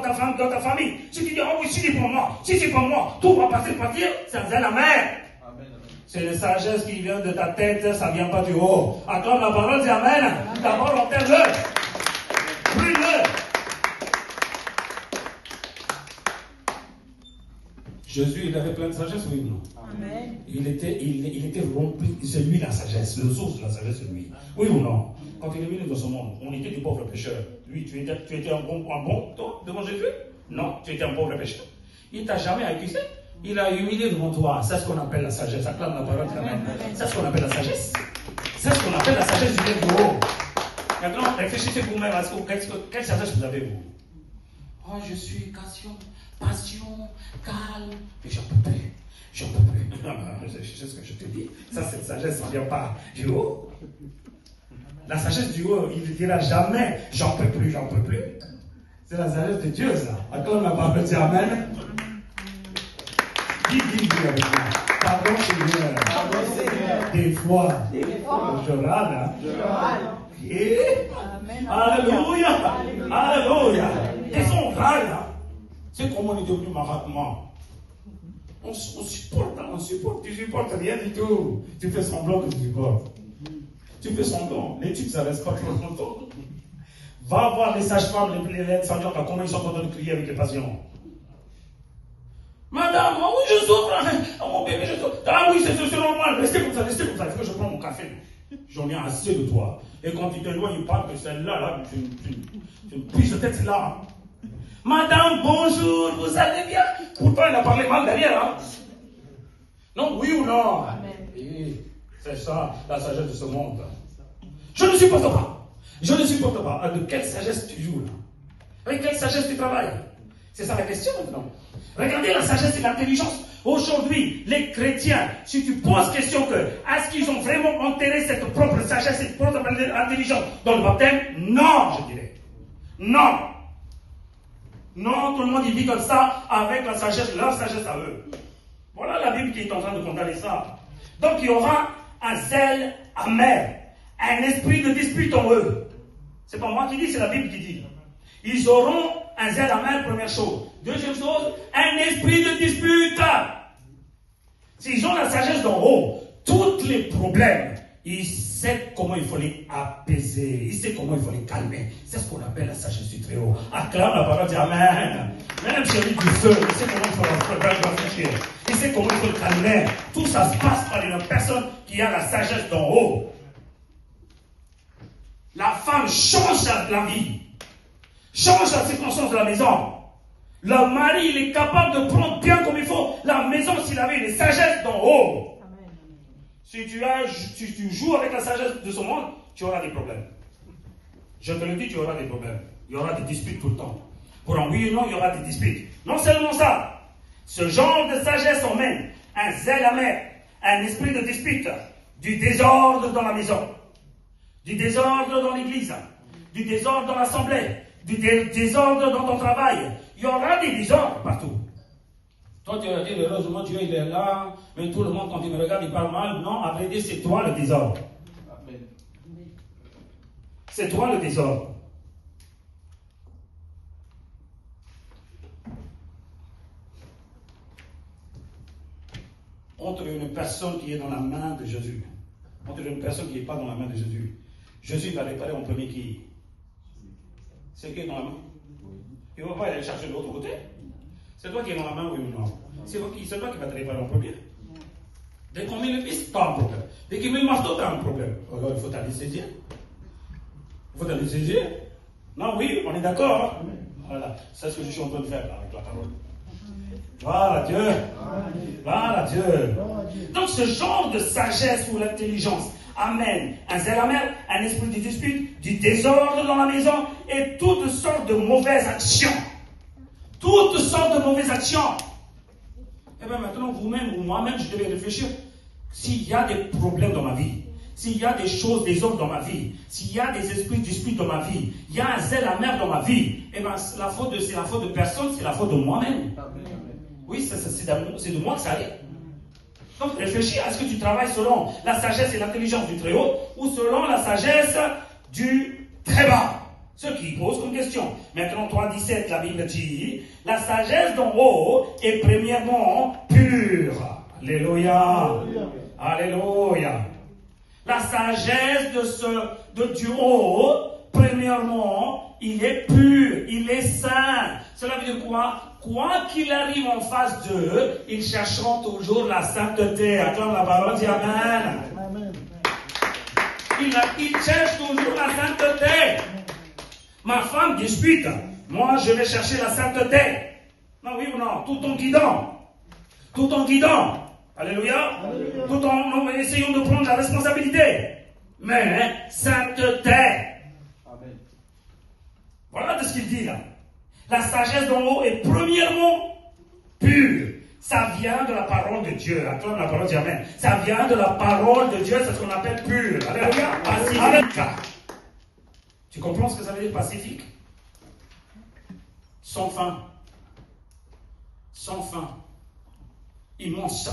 ta famille, si tu dis, oh oui, si c'est pour moi, tout va partir, c'est un zèle amer. C'est une sagesse qui vient de ta tête, ça ne vient pas du haut. Attends, la parole dit amen. D'abord, enterre-le. Brûle-le. Jésus, il avait plein de sagesse, oui ou non?
Amen.
Il était rempli, c'est lui la sagesse, le source de la sagesse, c'est lui. Oui ou non? Quand il est venu dans ce monde, on était des pauvres pécheurs. Lui, tu étais un bon, toi, devant Jésus? Non, tu étais un pauvre pécheur. Il ne t'a jamais accusé. Il a humilié devant toi. C'est ce qu'on appelle la sagesse. Acclame la parole de l'Amen. C'est ce qu'on appelle la sagesse. C'est ce qu'on appelle la sagesse du bien du haut. Maintenant, réfléchissez vous-même à quelle sagesse vous avez, vous? Oh, je suis passion, calme. Mais j'en peux plus. C'est ce que je te dis. Ça, cette sagesse, ça ne vient pas du haut. La sagesse du haut, il ne dira jamais j'en peux plus. C'est la sagesse de Dieu, ça. Acclame la parole de Amen. Dis avec moi. Pardon, Seigneur. Des fois, je râle. Et Alléluia. Et son râle, c'est comment on est devenu marathon. On supporte. Tu supportes rien du tout. Tu fais semblant que tu supportes. Tu fais semblant. L'étude, ça ne reste pas trop longtemps. Va voir les sages-femmes, les aides-soignantes, comment ils sont en train de crier avec les patients. Madame, oui, je souffre. Oh, mon bébé, je souffre. Ah oui, c'est normal. Restez comme ça. Il faut que je prenne mon café. J'en ai assez de toi. Et quand tu t'éloignes, il parle de celle-là, là, tu me piges de tête là. Madame, bonjour, vous allez bien? Pourtant, elle a parlé mal derrière. Hein? Non, oui ou non? Oui, c'est ça, la sagesse de ce monde. Je ne supporte pas. Je ne supporte pas. De quelle sagesse tu joues là? Avec quelle sagesse tu travailles? C'est ça la question maintenant. Regardez la sagesse et l'intelligence. Aujourd'hui, les chrétiens, si tu poses question que est-ce qu'ils ont vraiment enterré cette propre sagesse, cette propre intelligence dans le baptême? Non, je dirais. Non. Non, tout le monde il vit comme ça avec la sagesse, leur sagesse à eux. Voilà la Bible qui est en train de condamner ça. Donc il y aura un zèle amer, un esprit de dispute en eux. C'est pas moi qui dis, c'est la Bible qui dit. Ils auront un zèle amer, première chose. Deuxième chose, un esprit de dispute. S'ils ont la sagesse d'en haut, tous les problèmes, ils savent comment il faut les apaiser, ils savent comment il faut les calmer. C'est ce qu'on appelle la sagesse du Très-Haut. Acclame la parole, dit Amen. Même celui du feu, il sait comment il faut le réfléchir. Il sait comment il faut le calmer. Tout ça se passe par une personne qui a la sagesse d'en haut. La femme change la vie, change la circonstance de la maison. Le mari, il est capable de prendre bien comme il faut la maison s'il avait une sagesse d'en haut. Amen. Si tu joues avec la sagesse de ce monde, tu auras des problèmes. Je te le dis, tu auras des problèmes. Il y aura des disputes tout le temps. Pour un oui ou non, il y aura des disputes. Non seulement ça, ce genre de sagesse emmène un zèle amer, un esprit de dispute, du désordre dans la maison, du désordre dans l'église, du désordre dans l'assemblée, du désordre dans ton travail. Il y aura des désordres partout. Toi, tu vas dire, heureusement, Dieu, il est là, mais tout le monde, quand il me regarde, il parle mal. Non, à vrai dire, c'est toi le désordre. Amen. C'est toi le désordre. Entre une personne qui est dans la main de Jésus, entre une personne qui n'est pas dans la main de Jésus, Jésus va réparer en premier qui? C'est qui est dans la main? Il ne va pas aller chercher de l'autre côté. C'est toi qui es dans la main, oui ou non? C'est toi qui va te réparer en premier. Dès qu'on met le vis, tu as un problème. Dès qu'il met le marteau, tu as un problème. Alors il faut t'aller saisir. Il faut t'aller saisir. Non, oui, on est d'accord. Hein? Voilà, c'est ce que je suis en train de faire là, avec la parole. Voilà Dieu. Voilà Dieu. Donc ce genre de sagesse ou l'intelligence amène un zèle amer, un esprit de dispute, du désordre dans la maison et toutes sortes de mauvaises actions. Toutes sortes de mauvaises actions. Et bien maintenant, vous-même ou moi-même, je devais réfléchir. S'il y a des problèmes dans ma vie, s'il y a des choses, des hommes dans ma vie, s'il y a des esprits de dispute dans ma vie, il y a un zèle amer dans ma vie, et bien c'est la faute de personne, c'est la faute de moi-même. Oui, c'est de moi que ça arrive. Donc réfléchis à ce que tu travailles selon la sagesse et l'intelligence du Très-Haut ou selon la sagesse du Très-Bas. Ce qui pose comme question. Maintenant, 3.17, la Bible dit, la sagesse d'en haut est premièrement pure. Alléluia. Alléluia. La sagesse du haut, premièrement, il est pur, il est saint. Cela veut dire quoi? Quoi qu'il arrive en face d'eux, ils chercheront toujours la sainteté. Acclame la parole, dis Amen. Amen. Ils cherchent toujours la sainteté. Ma femme dispute. Moi, je vais chercher la sainteté. Non, oui ou non? Tout en guidant. Tout en guidant. Alléluia. Alléluia. Tout en essayant de prendre la responsabilité. Mais, sainteté. Amen. Voilà de ce qu'il dit là. La sagesse d'en haut est premièrement pure. Ça vient de la parole de Dieu. Acclame la parole, dis Amen. Ça vient de la parole de Dieu, c'est ce qu'on appelle pur. Alléluia. Pacifique. Tu comprends ce que ça veut dire pacifique? Sans fin. Sans fin. Immense.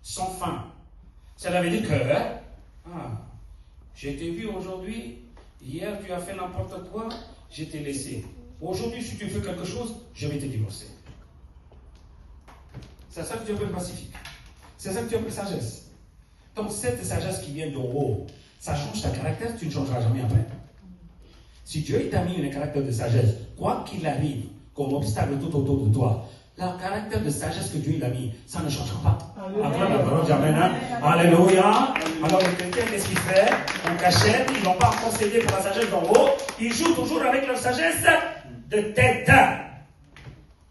Sans fin. Cela veut dire que, je t'ai vu aujourd'hui, hier tu as fait n'importe quoi, je t'ai laissé. Aujourd'hui, si tu fais quelque chose, je vais te divorcer. C'est ça que tu appelles pacifique. C'est ça que tu appelles sagesse. Donc cette sagesse qui vient d'en haut, ça change ta caractère, tu ne changeras jamais après. Si Dieu t'a mis un caractère de sagesse, quoi qu'il arrive, comme obstacle tout autour de toi, Le caractère de sagesse que Dieu il a mis, ça ne changera pas.
Alléluia.
Après la parole d'Amen. Hein? Alléluia. Alors le chrétien, qu'est-ce qu'il fait? En cachette, ils n'ont pas encore cédé pour la sagesse d'en haut. Ils jouent toujours avec leur sagesse de tête.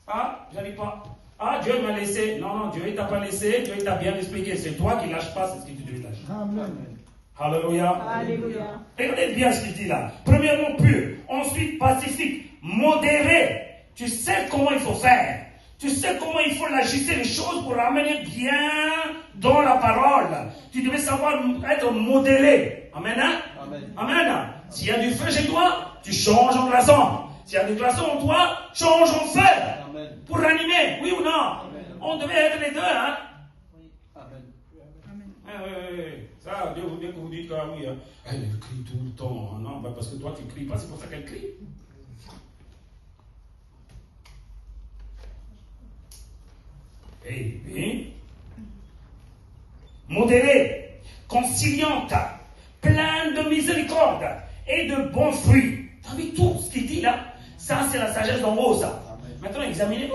Ah, j'arrive pas. Ah, Dieu m'a laissé. Non, non, Dieu il t'a pas laissé. Dieu il t'a bien expliqué. C'est toi qui lâches pas, c'est ce que tu devais lâcher.
Amen.
Alléluia.
Alléluia.
Regardez bien ce qu'il dit là. Premièrement, pur. Ensuite, pacifique. Modéré. Tu sais comment il faut faire. Tu sais comment il faut l'ajuster les choses pour ramener bien dans la parole. Tu devais savoir être modéré. Amen. Hein?
Amen.
Amen. S'il y a du feu chez toi, tu changes en glaçon. S'il y a du glaçon en toi, change en feu.
Amen.
Pour ranimer, oui ou non?
Amen.
On devait être les deux, hein?
Amen.
Oui. Ça, dès que vous dites que oui, elle crie tout le temps. Non, bah parce que toi tu cries pas, c'est pour ça qu'elle crie. Eh bien, modérée, conciliante, pleine de miséricorde et de bons fruits. T'as vu tout ce qu'il dit là? Ça, c'est la sagesse d'en haut, ça.
Amen.
Maintenant, examinez-vous.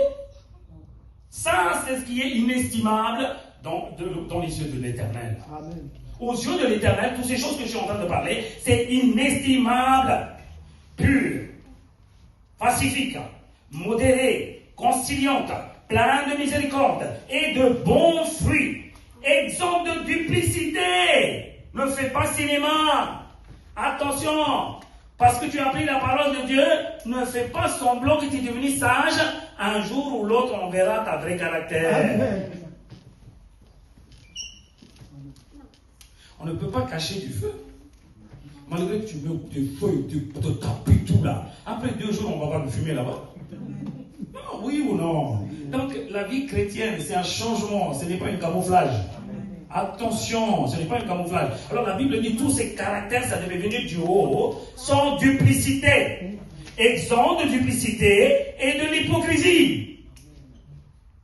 Ça, c'est ce qui est inestimable dans les yeux de l'Éternel.
Amen.
Aux yeux de l'Éternel, toutes ces choses que je suis en train de parler, c'est inestimable, pur, pacifique, modéré, conciliante, plein de miséricorde et de bons fruits, exempt de duplicité. Ne fais pas cinéma. Attention, parce que tu as pris la parole de Dieu, ne fais pas semblant que tu es devenu sage. Un jour ou l'autre, on verra ta vraie caractère.
Amen.
On ne peut pas cacher du feu. Malgré que tu mets des feuilles, te tapes tout là. Après 2 jours, on va voir le fumer là-bas. Non, oui ou non? Donc la vie chrétienne, c'est un changement, ce n'est pas un camouflage. Attention, ce n'est pas un camouflage. Alors la Bible dit tous ces caractères, ça devait venir du haut, sans duplicité, exempt de duplicité et de l'hypocrisie.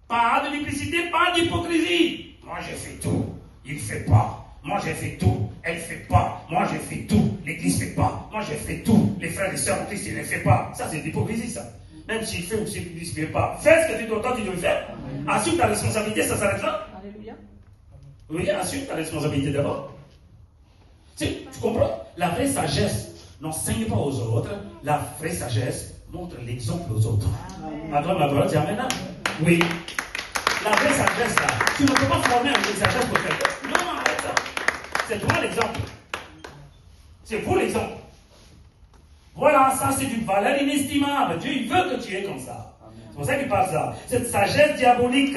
Pas de duplicité, pas d'hypocrisie. Moi j'ai fait tout, il ne fait pas. Moi j'ai fait tout, elle ne fait pas. Moi j'ai fait tout, l'église ne fait pas. Moi j'ai fait tout, les frères et sœurs en Christ ils ne fait pas. Ça c'est de l'hypocrisie ça. Même s'il fait ou s'il ne fait pas. Fais ce que tu dois, tu devais faire. Assume ta responsabilité, ça s'arrête là.
Alléluia.
Oui, assume ta responsabilité d'abord. Tu comprends? La vraie sagesse n'enseigne pas aux autres. La vraie sagesse montre l'exemple aux autres. Acclame la parole, dis Amen. Oui. La vraie sagesse, là, tu ne peux pas former une sagesse pour quelqu'un. Non, arrête ça. C'est toi l'exemple. C'est vous l'exemple. Voilà, ça c'est d'une valeur inestimable. Dieu, il veut que tu es comme ça. C'est pour ça qu'il parle ça. Cette sagesse diabolique,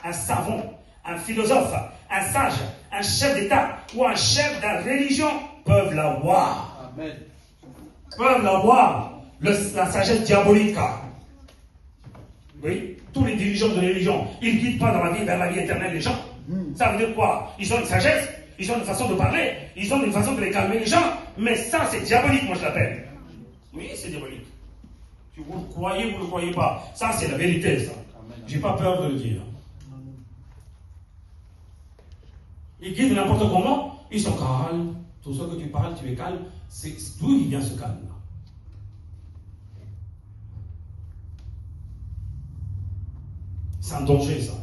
un savant, un philosophe, un sage, un chef d'État ou un chef de religion peuvent l'avoir.
Amen.
Peuvent l'avoir. La sagesse diabolique. Oui, tous les dirigeants de religion, ils ne guident pas dans la vie, vers la vie éternelle les gens. Ça veut dire quoi? Ils ont une sagesse, ils ont une façon de parler, ils ont une façon de les calmer les gens, mais ça c'est diabolique, moi je l'appelle. Oui, c'est diabolique. Si vous le croyez, vous ne le croyez pas. Ça c'est la vérité, ça. J'ai pas peur de le dire. Ils guident n'importe comment, ils sont calmes. Tout ce que tu parles, tu es calme. C'est d'où il vient ce calme-là? C'est un danger, ça.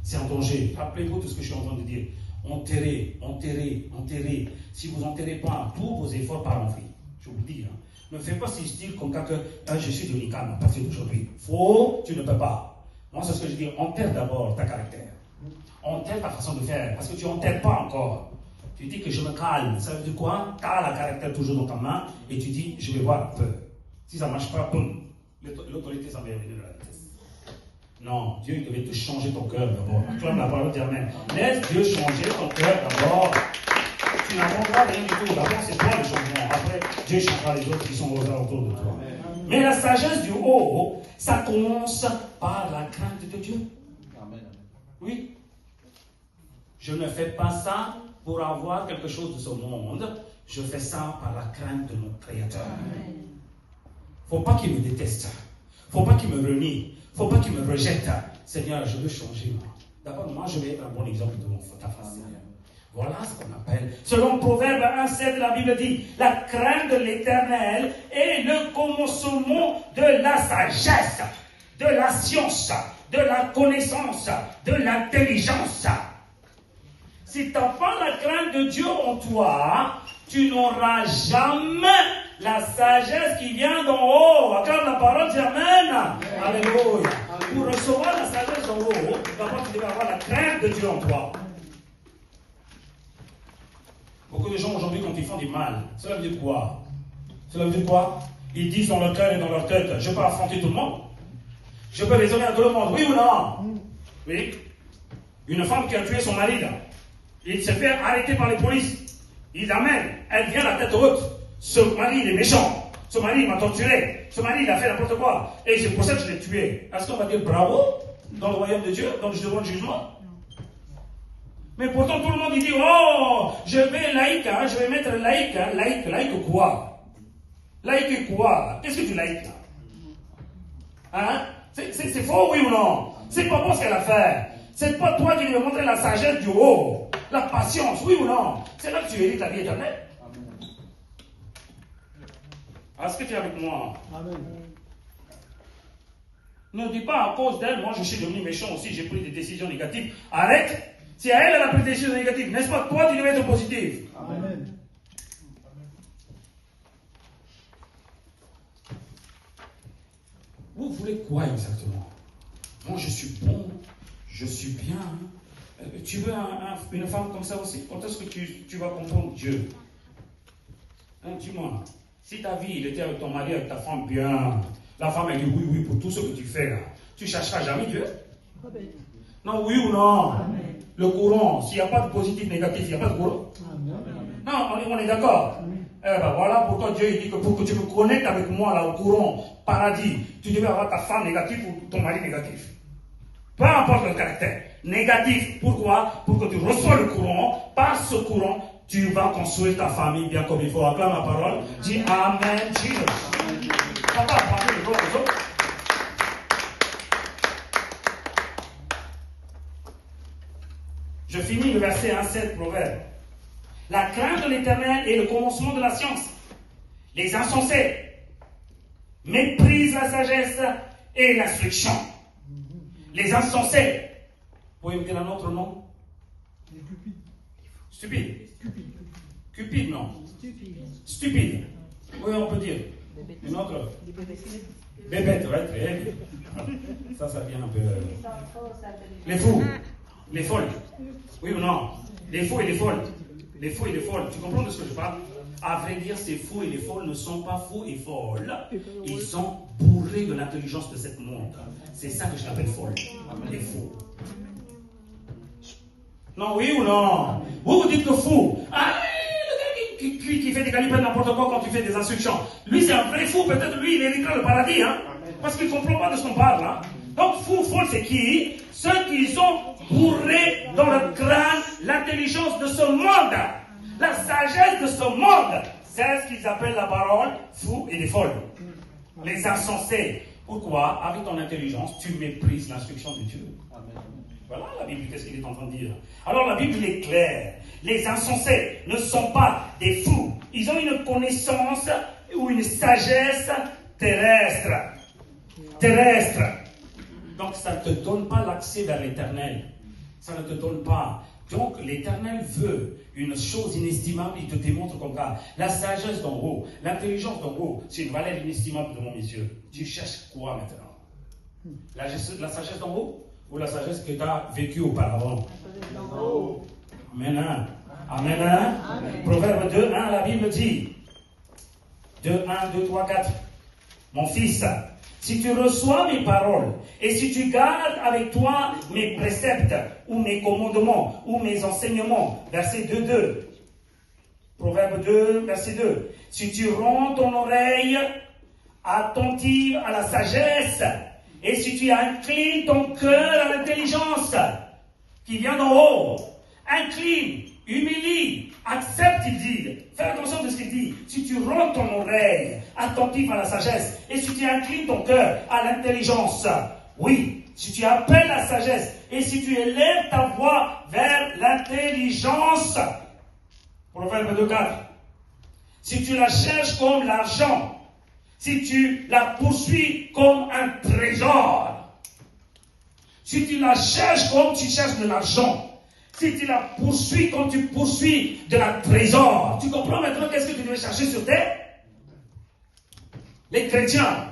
C'est un danger. Rappelez-vous tout ce que je suis en train de dire. Enterrez, enterrez, enterrez. Si vous n'enterrez pas, tous vos efforts partent en vrille. Je vous le dis. Hein. Ne fais pas si style comme ça que je suis devenu calme à partir d'aujourd'hui. Faux, tu ne peux pas. Moi, c'est ce que je dis. Enterre d'abord ta caractère. Enterre ta façon de faire. Parce que tu n'enterres pas encore. Tu dis que je me calme. Ça veut dire quoi? Tu as la caractère toujours dans ta main et tu dis, je vais voir un peu. Si ça ne marche pas, boum. L'autorité s'en va venir de la vitesse. Non, Dieu il devait te changer ton cœur d'abord. Acclame la parole d'Amen. Laisse Dieu changer ton cœur d'abord. Tu n'apprendras rien du tout. D'abord, c'est toi le changement. Après, Dieu changera les autres qui sont aux alentours de toi. Mais la sagesse du haut, ça commence par la crainte de Dieu.
Amen.
Oui. Je ne fais pas ça pour avoir quelque chose de ce monde. Je fais ça par la crainte de notre Créateur. Il ne faut pas qu'il me déteste. Il ne faut pas qu'il me renie. Il ne faut pas qu'il me rejette. Seigneur, je veux changer. D'abord, moi, je vais être un bon exemple de ta face. Voilà ce qu'on appelle. Selon Proverbe 1,7, la Bible dit, la crainte de l'Éternel est le commencement de la sagesse. de la science, de la connaissance, de l'intelligence. Si tu n'as pas la crainte de Dieu en toi, tu n'auras jamais la sagesse qui vient d'en haut. Acclame la parole, dis Amen. Alléluia. Pour recevoir la sagesse d'en haut, d'abord tu devais avoir la crainte de Dieu en toi. Beaucoup de gens aujourd'hui, quand ils font du mal, cela veut dire quoi? Cela veut dire quoi? Ils disent dans leur cœur et dans leur tête, je peux affronter tout le monde. Je peux raisonner à tout le monde, oui ou non? Oui. Une femme qui a tué son mari, là, il se fait arrêter par les polices. Il l'amène, elle vient la tête haute. Ce mari, il est méchant. Ce mari, il m'a torturé. Ce mari, il a fait n'importe quoi. Et c'est pour ça que je l'ai tué. Est-ce qu'on va dire bravo dans le royaume de Dieu, devant le jugement? Mais pourtant, tout le monde, il dit, oh, je vais laïque, hein, je vais mettre laïque, hein, laïque quoi? Laïque quoi? Qu'est-ce que tu laïques là? Hein? C'est faux, oui ou non? C'est pas bon ce qu'elle a fait. C'est pas toi qui lui as montré la sagesse du haut, la patience, oui ou non? C'est là que tu hérites la vie éternelle. Est-ce que tu es avec moi?
Amen.
Ne dis pas à cause d'elle, moi je suis devenu méchant aussi, j'ai pris des décisions négatives. Arrête! Si elle a pris des décisions négatives, n'est-ce pas toi qui devais être positif?
Amen.
Vous voulez quoi exactement? Moi je suis bon, je suis bien. Tu veux une femme comme ça aussi? Quand est-ce que tu vas comprendre Dieu? Hein, dis-moi, si ta vie il était avec ton mari, avec ta femme bien, la femme elle dit oui, oui pour tout ce que tu fais là, tu chercheras jamais Dieu? Non, oui ou non?
Amen.
Le courant, s'il n'y a pas de positif, négatif, il n'y a pas de courant.
Amen.
Non, on est d'accord. Eh ben voilà pourquoi Dieu il dit que pour que tu me connectes avec moi là au courant, paradis, tu devais avoir ta femme négative ou ton mari négatif. Peu importe le caractère. Négatif, pourquoi? Pour que tu reçois le courant, par ce courant, tu vas construire ta famille bien comme il faut. Acclame la parole, dis Amen, Jesus. Papa, parlez les autres. Je finis le verset 1-7, proverbe. La crainte de l'Éternel est le commencement de la science. Les insensés méprisent la sagesse et l'instruction. Les insensés, vous pouvez me dire un autre nom? Stupide. Cupide, non. Stupide. Oui, on peut dire. Une autre. Bébête, ouais, très bien. Ça vient un peu. Les fous. Les folles. Oui ou non? Les fous et les folles. Les fous et les folles. Tu comprends de ce que je parle? À vrai dire, ces fous et les folles ne sont pas fous et folles. Ils sont bourrés de l'intelligence de cette monde. C'est ça que je l'appelle folle. Les fous. Non, oui ou non? Vous dites que fou. Ah, le gars qui fait des galipettes n'importe quoi quand tu fais des instructions. Lui, c'est un vrai fou. Peut-être lui, il héritera le paradis. Hein? Parce qu'il ne comprend pas de ce qu'on parle. Hein? Donc, fou, folle, c'est qui? Ceux qui sont bourrés dans le crâne l'intelligence de ce monde. La sagesse de ce monde. C'est ce qu'ils appellent la parole fou et les folles. Les insensés. Pourquoi? Avec ton intelligence, tu méprises l'instruction de Dieu. Voilà la Bible, qu'est-ce qu'il est en train de dire. Alors la Bible est claire. Les insensés ne sont pas des fous. Ils ont une connaissance ou une sagesse terrestre. Terrestre. Donc ça ne te donne pas l'accès vers l'éternel. Ça ne te donne pas. Donc l'éternel veut une chose inestimable, il te démontre comme ça. La sagesse d'en haut, l'intelligence d'en haut, c'est une valeur inestimable devant mes yeux. Tu cherches quoi maintenant? La sagesse d'en haut ou la sagesse que tu as vécue auparavant? Amen. Hein? Amen. Hein? Amen. Proverbe 2:1, la Bible dit 2:1, 2, 3, 4. Mon fils, si tu reçois mes paroles et si tu gardes avec toi mes préceptes ou mes commandements ou mes enseignements, verset 2:2. Proverbe 2, verset 2. Si tu rends ton oreille attentive à la sagesse et si tu inclines ton cœur à l'intelligence qui vient d'en haut, incline, humilie, accepte, il dit. Fais attention de ce qu'il dit. Si tu rends ton oreille attentive à la sagesse et si tu inclines ton cœur à l'intelligence, oui, si tu appelles la sagesse et si tu élèves ta voix vers l'intelligence, Proverbe 2:4. Si tu la cherches comme l'argent, si tu la poursuis comme un trésor, si tu la cherches comme tu cherches de l'argent, si tu la poursuis comme tu poursuis de la trésor, tu comprends maintenant qu'est-ce que tu devais chercher sur terre? Les chrétiens,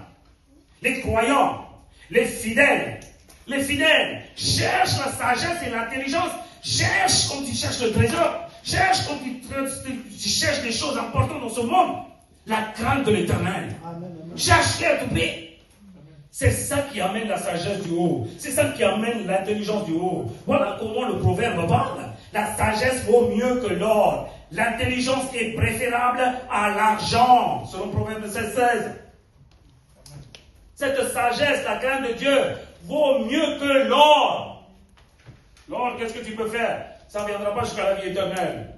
les croyants, les fidèles cherchent la sagesse et l'intelligence, cherche comme tu cherches le trésor, cherche comme tu cherches des choses importantes dans ce monde, la crainte de l'Éternel. Cherche-les à tout prix. C'est ça qui amène la sagesse du haut. C'est ça qui amène l'intelligence du haut. Voilà comment le proverbe parle. La sagesse vaut mieux que l'or. L'intelligence est préférable à l'argent. Selon Proverbe 16:16. Cette sagesse, la crainte de Dieu, vaut mieux que l'or. L'or, qu'est-ce que tu peux faire? Ça ne viendra pas jusqu'à la vie éternelle.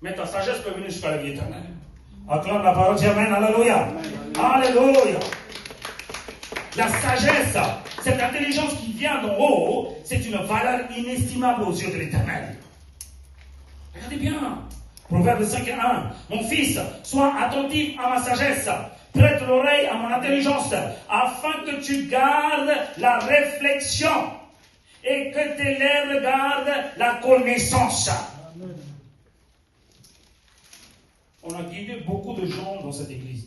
Mais ta sagesse peut venir jusqu'à la vie éternelle. Acclame la parole, dis Amen, Alléluia. Alléluia. La sagesse, cette intelligence qui vient d'en haut, c'est une valeur inestimable aux yeux de l'Éternel. Regardez bien. Proverbe 5:1. Mon fils, sois attentif à ma sagesse. Prête l'oreille à mon intelligence, afin que tu gardes la réflexion et que tes lèvres gardent la connaissance. Amen. On a guidé beaucoup de gens dans cette église.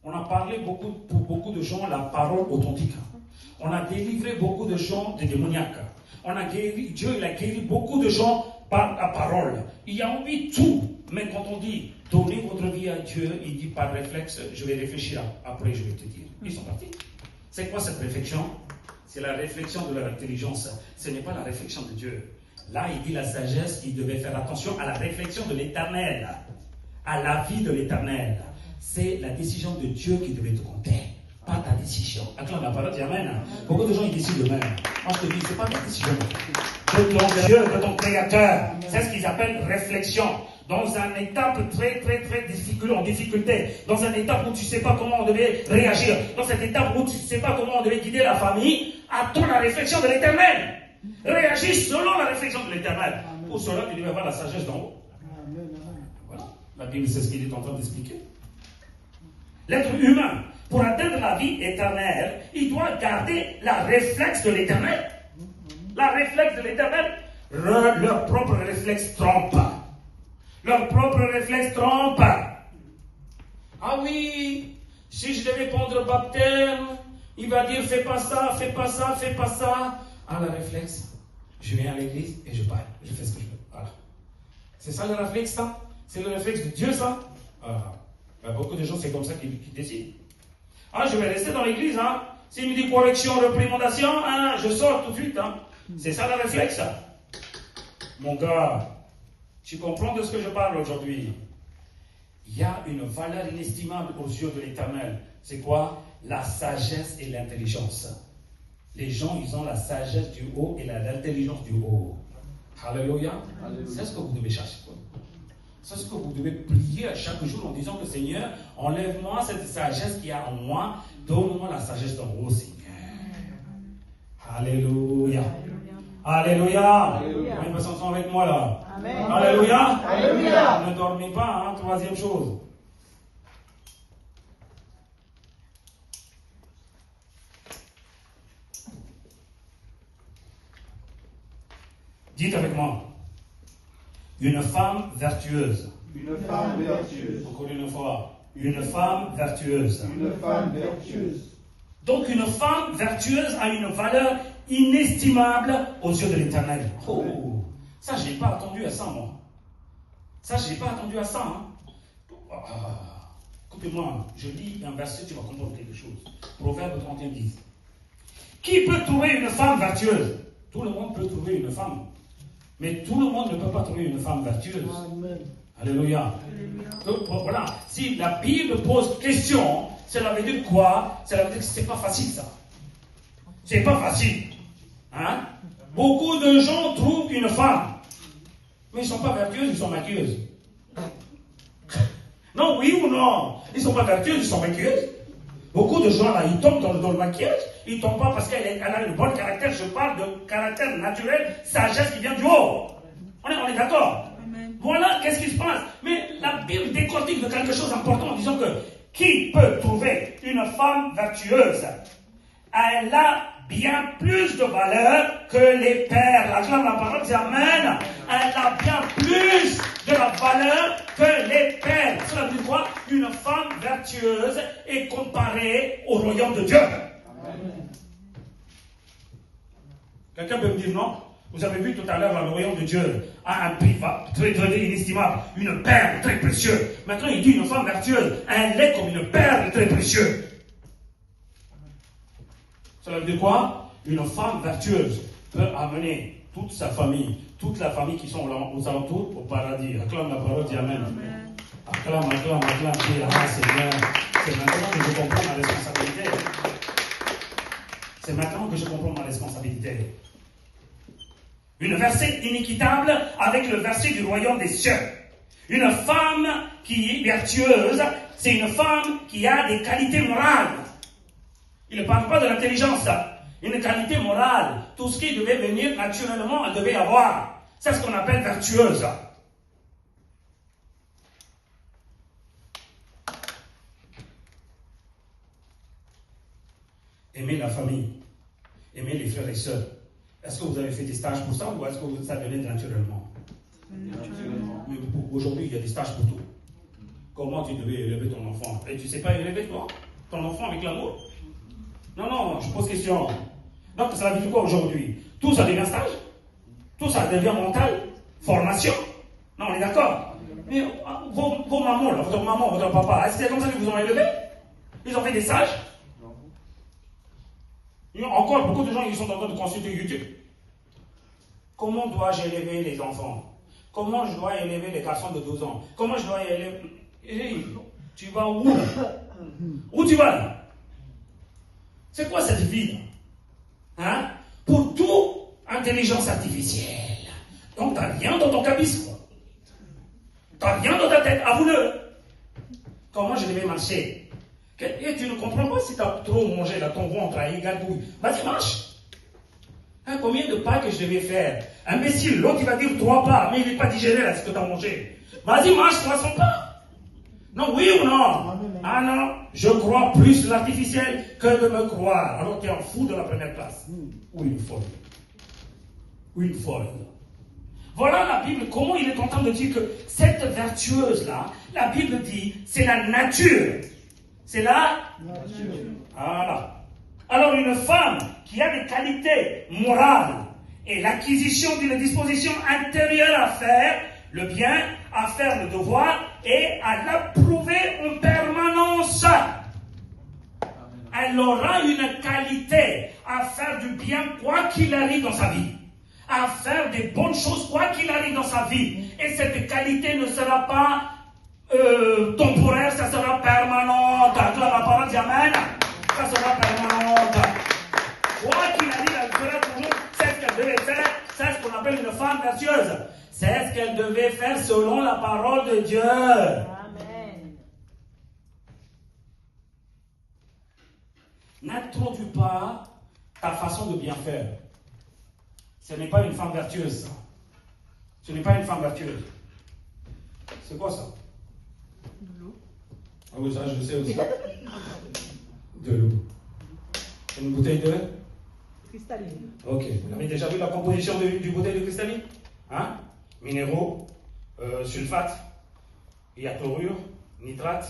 On a parlé pour beaucoup de gens la parole authentique. On a délivré beaucoup de gens des démoniaques. Dieu il a guéri beaucoup de gens par la parole. Il y a envie tout. Mais quand on dit donnez votre vie à Dieu, il dit par réflexe, je vais réfléchir, après je vais te dire. Ils sont partis. C'est quoi cette réflexion? C'est la réflexion de leur intelligence. Ce n'est pas la réflexion de Dieu. Là, il dit la sagesse, il devait faire attention à la réflexion de l'Éternel, à la vie de l'Éternel. C'est la décision de Dieu qui devait te compter, pas ta décision. Acclame la parole, dis Amen. Beaucoup de gens ils décident eux-mêmes. Moi je te dis, c'est pas ta décision. De ton Dieu, de ton Créateur. C'est ce qu'ils appellent réflexion. Dans un étape très en difficulté, dans un étape où tu ne sais pas comment on devait réagir, dans cette étape où tu ne sais pas comment on devait guider la famille, attends la réflexion de l'Éternel. Réagis selon la réflexion de l'Éternel. Pour cela, tu devais avoir la sagesse d'en haut. Voilà. La Bible, c'est ce qu'il est en train d'expliquer. L'être humain, pour atteindre la vie éternelle, il doit garder la réflexe de l'Éternel. La réflexe de l'Éternel, leur propre réflexe trompe. Leur propre réflexe trompe. Ah oui, si je devais prendre le baptême, il va dire fais pas ça, fais pas ça, fais pas ça. Ah, le réflexe, je viens à l'église et je parle, je fais ce que je veux. Voilà. C'est ça le réflexe, ça? C'est le réflexe de Dieu, ça? Ah. Ben, beaucoup de gens, c'est comme ça qu'ils décident. Ah, je vais rester dans l'église, hein. S'il me dit correction, réprimandation, hein, je sors tout de suite, hein. C'est ça le réflexe. Mon gars, tu comprends de ce que je parle aujourd'hui? Il y a une valeur inestimable aux yeux de l'Éternel. C'est quoi? La sagesse et l'intelligence. Les gens, ils ont la sagesse du haut et l'intelligence du haut. Alléluia. C'est ce que vous devez chercher. C'est ce que vous devez prier à chaque jour en disant que Seigneur, enlève-moi cette sagesse qu'il y a en moi. Donne-moi la sagesse d'en haut, Seigneur. Alléluia. Alléluia. Alléluia. Une personne avec moi là. Amen. Alléluia. Alléluia. Ne dormez pas, hein. Troisième chose. Dites avec moi. Une femme vertueuse.
Une femme vertueuse.
Encore une fois. Une femme vertueuse.
Une femme vertueuse.
Donc une femme vertueuse a une valeur inestimable aux yeux de l'Éternel. Oh, ça je n'ai pas attendu à ça, moi. Ça je n'ai pas attendu à ça. Hein. Écoutez-moi, je lis un verset, tu vas comprendre quelque chose. Proverbe 31:10. Qui peut trouver une femme vertueuse? Tout le monde peut trouver une femme. Mais tout le monde ne peut pas trouver une femme vertueuse. Amen. Alléluia. Donc, voilà. Si la Bible pose question, cela veut dire quoi? Cela veut dire que ce n'est pas facile, ça. C'est pas facile. Hein? Beaucoup de gens trouvent une femme. Mais ils ne sont pas vertueuses, ils sont maquilleuses. Non, oui ou non? Ils ne sont pas vertueuses, ils sont maquilleuses. Beaucoup de gens là, ils tombent dans le maquillage. Ils ne tombent pas parce qu'elle a le bon caractère. Je parle de caractère naturel, sagesse qui vient du haut. On est d'accord? Voilà qu'est-ce qui se passe. Mais la Bible décortique de quelque chose d'important en disant que qui peut trouver une femme vertueuse? Elle a bien plus de valeur que les perles. Acclame la parole, dis Amen. Elle a bien plus de la valeur que les perles. Cela veut dire quoi? Une femme vertueuse est comparée au royaume de Dieu. Amen. Quelqu'un peut me dire non? Vous avez vu tout à l'heure, le royaume de Dieu a un prix très, très inestimable, une perle très précieuse. Maintenant, il dit une femme vertueuse, elle est comme une perle très précieuse. Cela veut dire quoi? Une femme vertueuse peut amener toute sa famille, toute la famille qui sont aux alentours au paradis. Acclame la parole, dis Amen. Amen. Acclame, dis ah Seigneur. C'est maintenant que je comprends ma responsabilité. C'est maintenant que je comprends ma responsabilité. Une verset inéquitable avec le verset du royaume des cieux. Une femme qui est vertueuse, c'est une femme qui a des qualités morales. Il ne parle pas de l'intelligence. Une qualité morale. Tout ce qui devait venir naturellement, elle devait avoir. C'est ce qu'on appelle vertueuse. Aimer la famille. Aimer les frères et sœurs. Est-ce que vous avez fait des stages pour ça ou est-ce que ça venait naturellement? Naturellement. Mais aujourd'hui, il y a des stages pour tout. Comment tu devais élever ton enfant? Et tu ne sais pas élever toi? Ton enfant avec l'amour? Non, je pose question. Donc, ça veut dire quoi aujourd'hui? Tout ça devient stage? Tout ça devient mental? Formation? Non, on est d'accord. Mais vos mamans, là, votre maman, votre papa, est-ce que c'est comme ça qu'ils vous ont élevé? Ils ont fait des stages? Encore beaucoup de gens ils sont en train de consulter YouTube. Comment dois-je élever les enfants? Comment je dois élever les garçons de 12 ans? Comment je dois élever... Hey, tu vas où? Où tu vas là? C'est quoi cette vie? Hein? Pour tout, intelligence artificielle. Donc t'as rien dans ton cabis, quoi. T'as rien dans ta tête, avoue-le. Comment je devais marcher? Et tu ne comprends pas si tu as trop mangé là, ton ventre a égalbouille. Vas-y, marche. Hein, combien de pas que je devais faire? Imbécile, l'autre il va dire 3 pas, mais il n'est pas digéré là ce que tu as mangé. Vas-y, marche 300 pas. Non, oui ou non? Ah non, je crois plus l'artificiel que de me croire. Alors tu es un fou de la première classe. Ou une folle. Ou une folle. Voilà la Bible, comment il est en train de dire que cette vertueuse-là, la Bible dit, c'est la nature. C'est la nature. Voilà. Alors une femme qui a des qualités morales et l'acquisition d'une disposition intérieure à faire le bien, à faire le devoir et à l'approuver en permanence. Elle aura une qualité à faire du bien quoi qu'il arrive dans sa vie. À faire des bonnes choses quoi qu'il arrive dans sa vie. Et cette qualité ne sera pas temporaire, ça sera permanente. La parole dit Amen. Ça sera permanente. Quoi qu'il arrive, elle fera toujours c'est ce qu'elle devait faire. C'est ce qu'on appelle une femme vertueuse. C'est ce qu'elle devait faire selon la parole de Dieu.
Amen.
N'introduis pas ta façon de bien faire. Ce n'est pas une femme vertueuse, ça. Ce n'est pas une femme vertueuse. C'est quoi ça?
De l'eau.
Ah oui, ça, je sais aussi. De l'eau. C'est une bouteille de?
Cristalline.
Ok. Vous avez déjà vu la composition du bouteille de cristalline? Hein? Minéraux, sulfate, il y a chlorure, nitrate,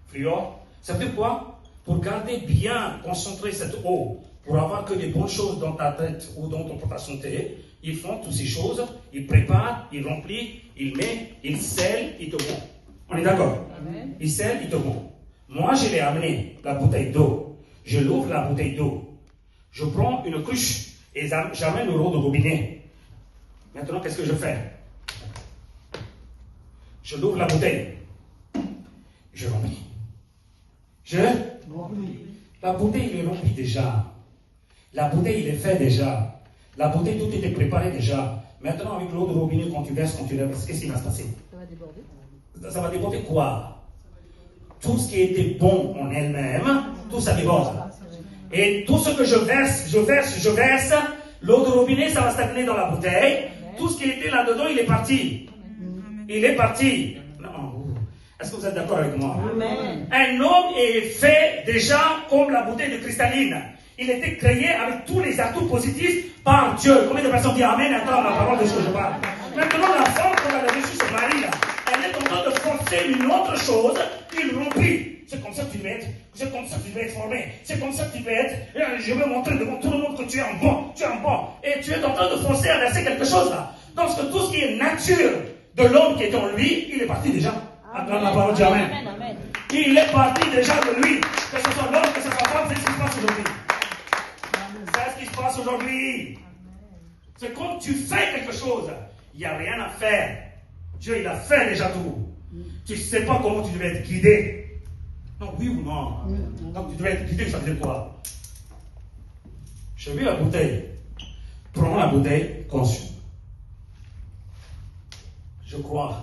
fluor. Ça veut dire quoi? Pour garder bien concentrée cette eau, pour avoir que des bonnes choses dans ta tête ou dans ta santé, ils font toutes ces choses, ils préparent, ils remplissent, ils mettent, ils scellent, ils te vont. On est d'accord? Ils scellent, ils te vont. Moi, je l'ai amené, la bouteille d'eau. Je l'ouvre la bouteille d'eau. Je prends une cruche et j'amène l'eau de robinet. Maintenant, qu'est-ce que je fais? Je l'ouvre la bouteille. Je remplis. La bouteille, il est remplie déjà. La bouteille, il est fait déjà. La bouteille, tout était préparé déjà. Maintenant, avec l'eau de robinet, quand tu verses, qu'est-ce qui va se passer?
Ça va déborder.
Ça va déborder quoi? Tout ce qui était bon en elle-même, tout ça déborde. Et tout ce que je verse, l'eau de robinet, ça va stagner dans la bouteille. Tout ce qui était là-dedans, il est parti. Il est parti. Non. Est-ce que vous êtes d'accord avec moi?
Amen.
Un homme est fait déjà comme la bouteille de cristalline. Il était créé avec tous les atouts positifs par Dieu. Combien de personnes disent Amen à la parole de ce que je parle? Maintenant, la femme, quand elle a reçu ce mari là, elle est en train de forcer une autre chose, une rompue. C'est comme ça que tu vas être, c'est comme ça que tu vas être formé, c'est comme ça que tu vas être. Je vais montrer devant tout le monde que tu es un bon, tu es un bon. Et tu es en train de forcer à verser quelque chose là. Donc, tout ce qui est nature de l'homme qui est en lui, il est parti déjà. Acclame la parole de Amen.
Amen.
Il est parti déjà de lui. Que ce soit l'homme, que ce soit la femme, c'est ce qui se passe aujourd'hui. C'est ce qui se passe aujourd'hui. C'est comme tu fais quelque chose, il n'y a rien à faire. Dieu, il a fait déjà tout. Tu ne sais pas comment tu devais être guidé. Non, oui ou non? Donc tu devais être guidé, ça veut dire quoi? J'ai vu la bouteille. Prends la bouteille, consume. Je crois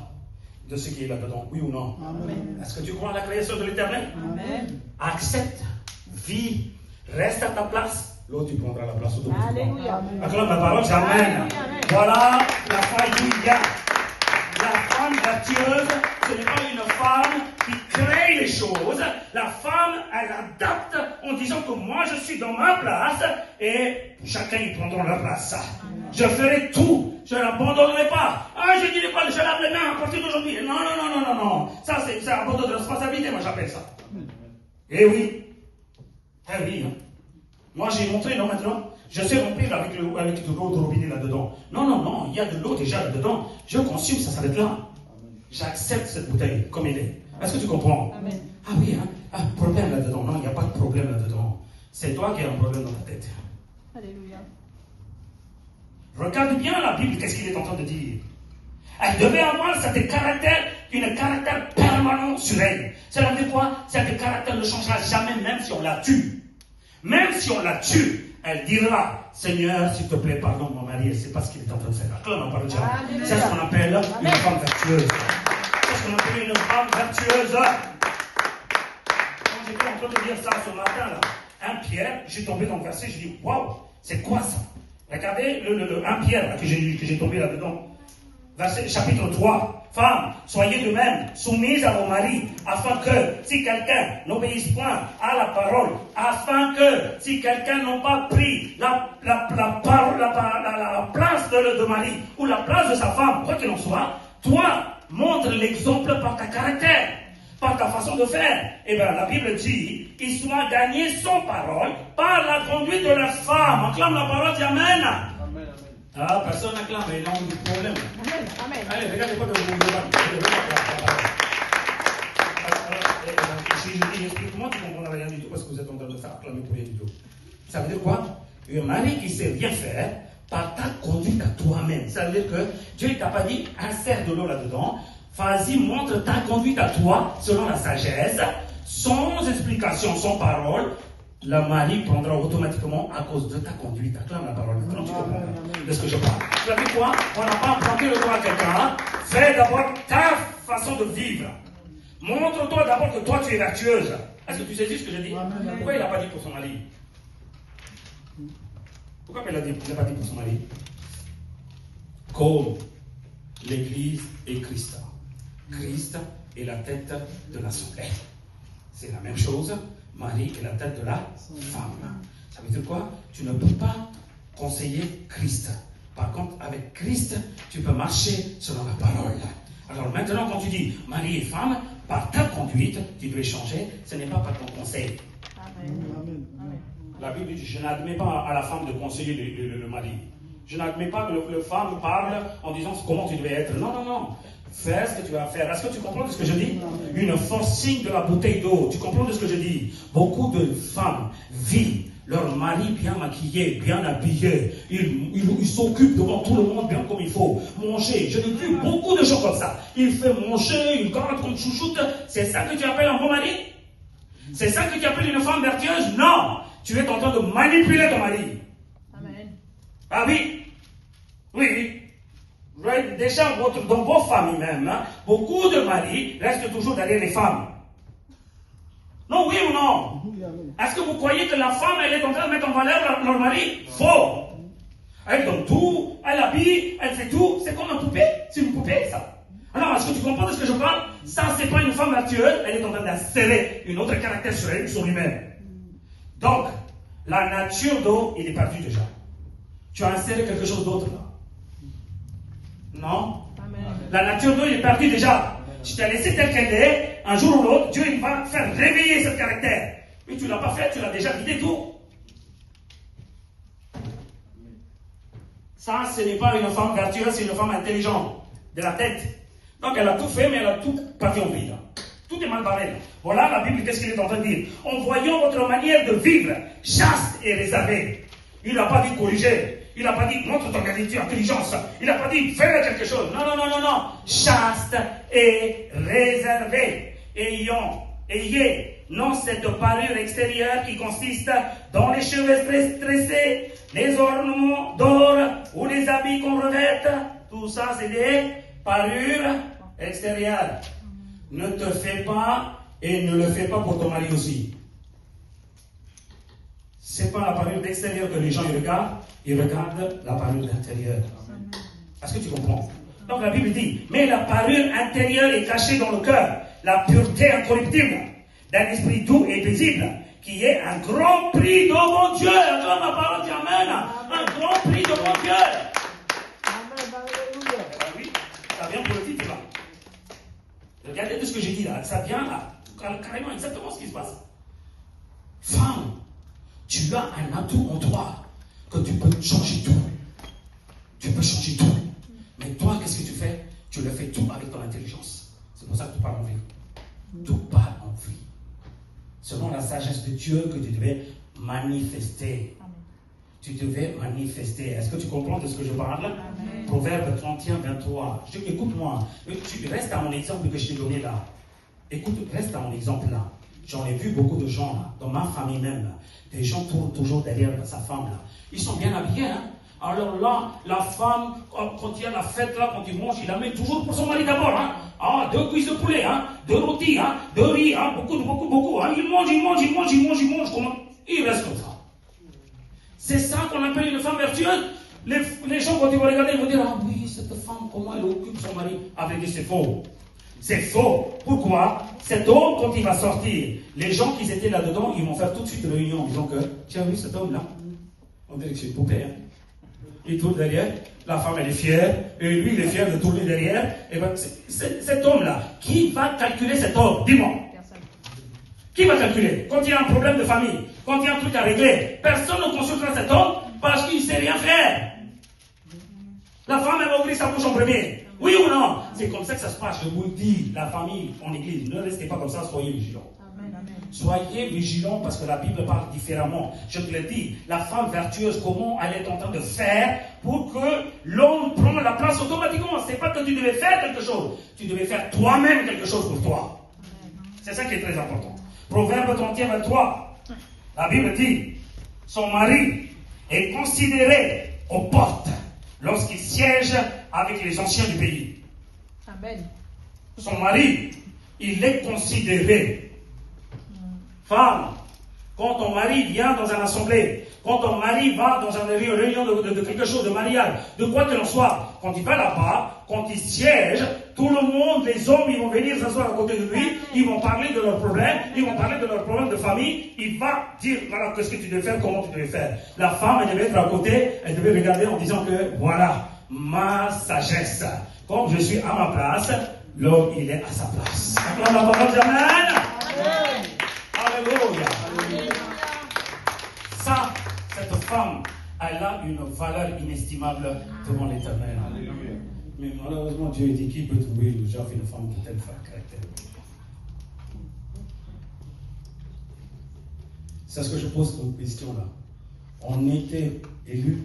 de ce qui est là-dedans, oui ou non?
Amen.
Est-ce que tu crois à la création de l'Éternel?
Amen.
Accepte, vis, reste à ta place. L'autre, tu prendras la place automatiquement.
Alléluia.
Acclame la parole, Amen.
Amen.
Voilà la Alléluia. La femme vertueuse, ce n'est pas une femme qui crée les choses. La femme, elle adapte en disant que moi, je suis dans ma place et chacun, ils prendront leur place. Je ferai tout. Je ne l'abandonnerai pas. Ah, je ne dirai pas, je lave les mains à partir d'aujourd'hui. Non, non, non, non, non, non. Ça, c'est un abandon de responsabilité, moi, j'appelle ça. Eh oui. Eh oui. Hein. Moi, j'ai montré, non, maintenant. Je sais remplir avec de l'eau de robinet là-dedans. Non, non, non, il y a de l'eau déjà là-dedans. Je consomme, ça s'arrête là. J'accepte cette bouteille comme elle est. Est-ce que tu comprends?
Amen.
Ah oui, hein? Ah, problème là-dedans. Non, il n'y a pas de problème là-dedans. C'est toi qui as un problème dans ta tête.
Alléluia.
Regarde bien la Bible, qu'est-ce qu'il est en train de dire. Elle devait avoir un caractère permanent sur elle. Ça veut dire quoi? Cet caractère ne changera jamais, même si on la tue. Même si on la tue, elle dira, Seigneur, s'il te plaît, pardonne mon mari, elle ne sait pas ce qu'il est en train de faire. Acclame la parole de Dieu. C'est ce qu'on appelle une femme vertueuse. C'est ce qu'on appelle une femme vertueuse. Quand j'étais en train de dire ça ce matin, là, 1 Pierre, j'ai tombé dans le verset, je dis, waouh, c'est quoi ça? Regardez le 1 Pierre là, que j'ai tombé là-dedans. Verset, chapitre 3. Femmes, soyez de même soumises à vos maris, afin que, si quelqu'un n'obéisse point à la parole, afin que, si quelqu'un n'a pas pris la place de mari, ou la place de sa femme, quoi qu'il en soit, toi, montre l'exemple par ta caractère, par ta façon de faire. Et bien, la Bible dit, ils soient gagnés sans parole, par la conduite de la femme. Acclame la parole, dis Amen.
Amen. Amen.
Ah, personne n'acclame, il y a un problème.
Amen. Amen.
Allez, regardez pas de vous. Si je dis explique-moi, tu ne comprends rien du tout parce que vous êtes en train de faire acclamer pour rien du tout. Ça veut dire quoi? Un mari qui sait rien faire par ta conduite à toi-même. Ça veut dire que Dieu ne t'a pas dit insère de l'eau là-dedans. Vas-y, montre ta conduite à toi selon la sagesse, sans explication, sans parole. Le mari prendra automatiquement à cause de ta conduite. Acclame la parole. Maintenant, tu comprends de ce que je parle. Tu as dit quoi? On n'a pas emprunté le droit à quelqu'un. Fais d'abord ta façon de vivre. Montre-toi d'abord que toi, tu es vertueuse. Est-ce que tu sais ce que je dis? Pourquoi il n'a pas dit pour son mari? Pourquoi il n'a pas dit pour son mari? Comme l'Église est Christ. Christ est la tête de l'assemblée. C'est la même chose. Marie est la tête de la femme. Ça veut dire quoi? Tu ne peux pas conseiller Christ. Par contre, avec Christ, tu peux marcher selon la parole. Alors maintenant, quand tu dis mari et femme, par ta conduite, tu dois changer. Ce n'est pas par ton conseil.
Amen. Amen.
La Bible dit, je n'admets pas à la femme de conseiller le mari. Je n'admets pas que la femme parle en disant comment tu devais être. Non, non, non. Fais ce que tu vas faire. Est-ce que tu comprends de ce que je dis? Une forcing de la bouteille d'eau. Tu comprends de ce que je dis? Beaucoup de femmes vivent leur mari bien maquillé, bien habillé. Ils s'occupent devant tout le monde bien comme il faut. Manger. Je l'ai vu beaucoup de gens comme ça. Il fait manger, il garde comme chouchoute. C'est ça que tu appelles un bon mari? C'est ça que tu appelles une femme vertueuse? Non. Tu es en train de manipuler ton mari.
Amen.
Ah oui? Oui. Déjà, dans vos familles même, hein, beaucoup de maris restent toujours derrière les femmes. Non, oui ou non? Est-ce que vous croyez que la femme, elle est en train de mettre en valeur leur mari? Faux. Elle donne tout, elle habille, elle fait tout. C'est comme une poupée. C'est une poupée, ça. Alors, est-ce que tu comprends de ce que je parle? Ça, c'est pas une femme vertueuse, elle est en train d'insérer une autre caractère sur elle, sur lui-même. Donc, la nature d'eau, il est perdu déjà. Tu as inséré quelque chose d'autre là. Non?
Amen.
La nature d'eau, il est perdu déjà. Tu t'as laissé telle qu'elle est, un jour ou l'autre, Dieu il va faire réveiller ce caractère. Mais tu ne l'as pas fait, tu l'as déjà vidé tout. Ça, ce n'est pas une femme vertueuse, c'est une femme intelligente, de la tête. Donc elle a tout fait, mais elle a tout parti en vrille. Tout est mal barré. Voilà la Bible, qu'est-ce qu'il est en train de dire? En voyant votre manière de vivre, chaste et réservée. Il n'a pas dit corriger. Il n'a pas dit montre ton intelligence. Il n'a pas dit fais quelque chose. Non, non, non, non, non. Chaste et réservé. Ayez non cette parure extérieure qui consiste dans les cheveux tressés, les ornements d'or ou les habits qu'on revête. Tout ça, c'est des parures extérieures. Ne te fais pas et ne le fais pas pour ton mari aussi. C'est pas la parure d'extérieur que les gens ils regardent la parure d'intérieur. Est-ce que tu comprends? Donc la Bible dit, mais la parure intérieure est cachée dans le cœur, la pureté incorruptible, d'un esprit doux et paisible, qui est un grand prix de mon Dieu. Attends, ma parole dit Amen. Un grand prix de mon Dieu. Oui, ça vient pour le titre là. Regardez tout ce que j'ai dit là, ça vient là, carrément exactement ce qui se passe. Femme, tu as un atout en toi, que tu peux changer tout. Tu peux changer tout. Mais toi, qu'est-ce que tu fais? Tu le fais tout avec ton intelligence. C'est pour ça que tu parles en vie. Tout part en vie. Selon la sagesse de Dieu que tu devais manifester. Tu devais manifester. Est-ce que tu comprends de ce que je parle? Amen. Proverbe 31, 23. Écoute-moi. Tu restes à mon exemple que je t'ai donné là. Écoute, reste à mon exemple là. J'en ai vu beaucoup de gens là, dans ma famille même. Là. Des gens tournent toujours derrière sa femme là. Ils sont bien habillés. Hein? Alors là, la femme, quand il y a la fête là, quand il mange, il la met toujours pour son mari d'abord. Hein? Ah, 2 cuisses de poulet, hein? 2 rôtis, hein? 2 riz, hein? Beaucoup. Hein? Il mange. Comment? Il reste comme ça. C'est ça qu'on appelle une femme vertueuse. Les gens, quand ils vont regarder, ils vont dire, ah oui, cette femme, comment elle occupe son mari? Avec dit, c'est faux. C'est faux. Pourquoi? Cet homme, quand il va sortir, les gens qui étaient là-dedans, ils vont faire tout de suite une réunion en disant que, tu as vu cet homme-là? On dirait que c'est une poupée. Hein? Il tourne derrière, la femme elle est fière, et lui il est fier de tourner derrière. Et ben, cet homme-là, qui va calculer cet homme? Dis-moi. Qui va calculer? Quand il y a un problème de famille, quand il y a un truc à régler, personne ne consultera cet homme parce qu'il ne sait rien faire. La femme elle va ouvrir sa bouche en premier. Oui ou non? C'est comme ça que ça se passe. Je vous le dis, la famille en église, ne restez pas comme ça, soyez vigilants. Amen. Soyez vigilants parce que la Bible parle différemment. Je te le dis, la femme vertueuse, comment elle est en train de faire pour que l'homme prenne la place automatiquement. Ce n'est pas que tu devais faire quelque chose, tu devais faire toi-même quelque chose pour toi. C'est ça qui est très important. Proverbe 31, 23. La Bible dit, son mari est considéré aux portes lorsqu'il siège avec les anciens du pays.
Amen.
Son mari, il est considéré. Femme, quand ton mari vient dans une assemblée, quand ton mari va dans une réunion de quelque chose, de mariage, de quoi que l'on soit, quand il va là-bas, quand il siège, tout le monde, les hommes, ils vont venir s'asseoir à côté de lui, ils vont parler de leurs problèmes, ils vont parler de leurs problèmes de famille, il va dire, voilà, qu'est-ce que tu devais faire, comment tu devais faire. La femme, elle devait être à côté, elle devait regarder en disant que, voilà, ma sagesse. Comme je suis à ma place, l'homme, il est à sa place. Acclame la parole d'Amen. Alléluia. Ça, cette femme, elle a une valeur inestimable devant l'Éternel. Mais malheureusement, Dieu dit qui peut trouver le genre une femme qui tel caractère. C'est ce que je pose comme question là. On était élus,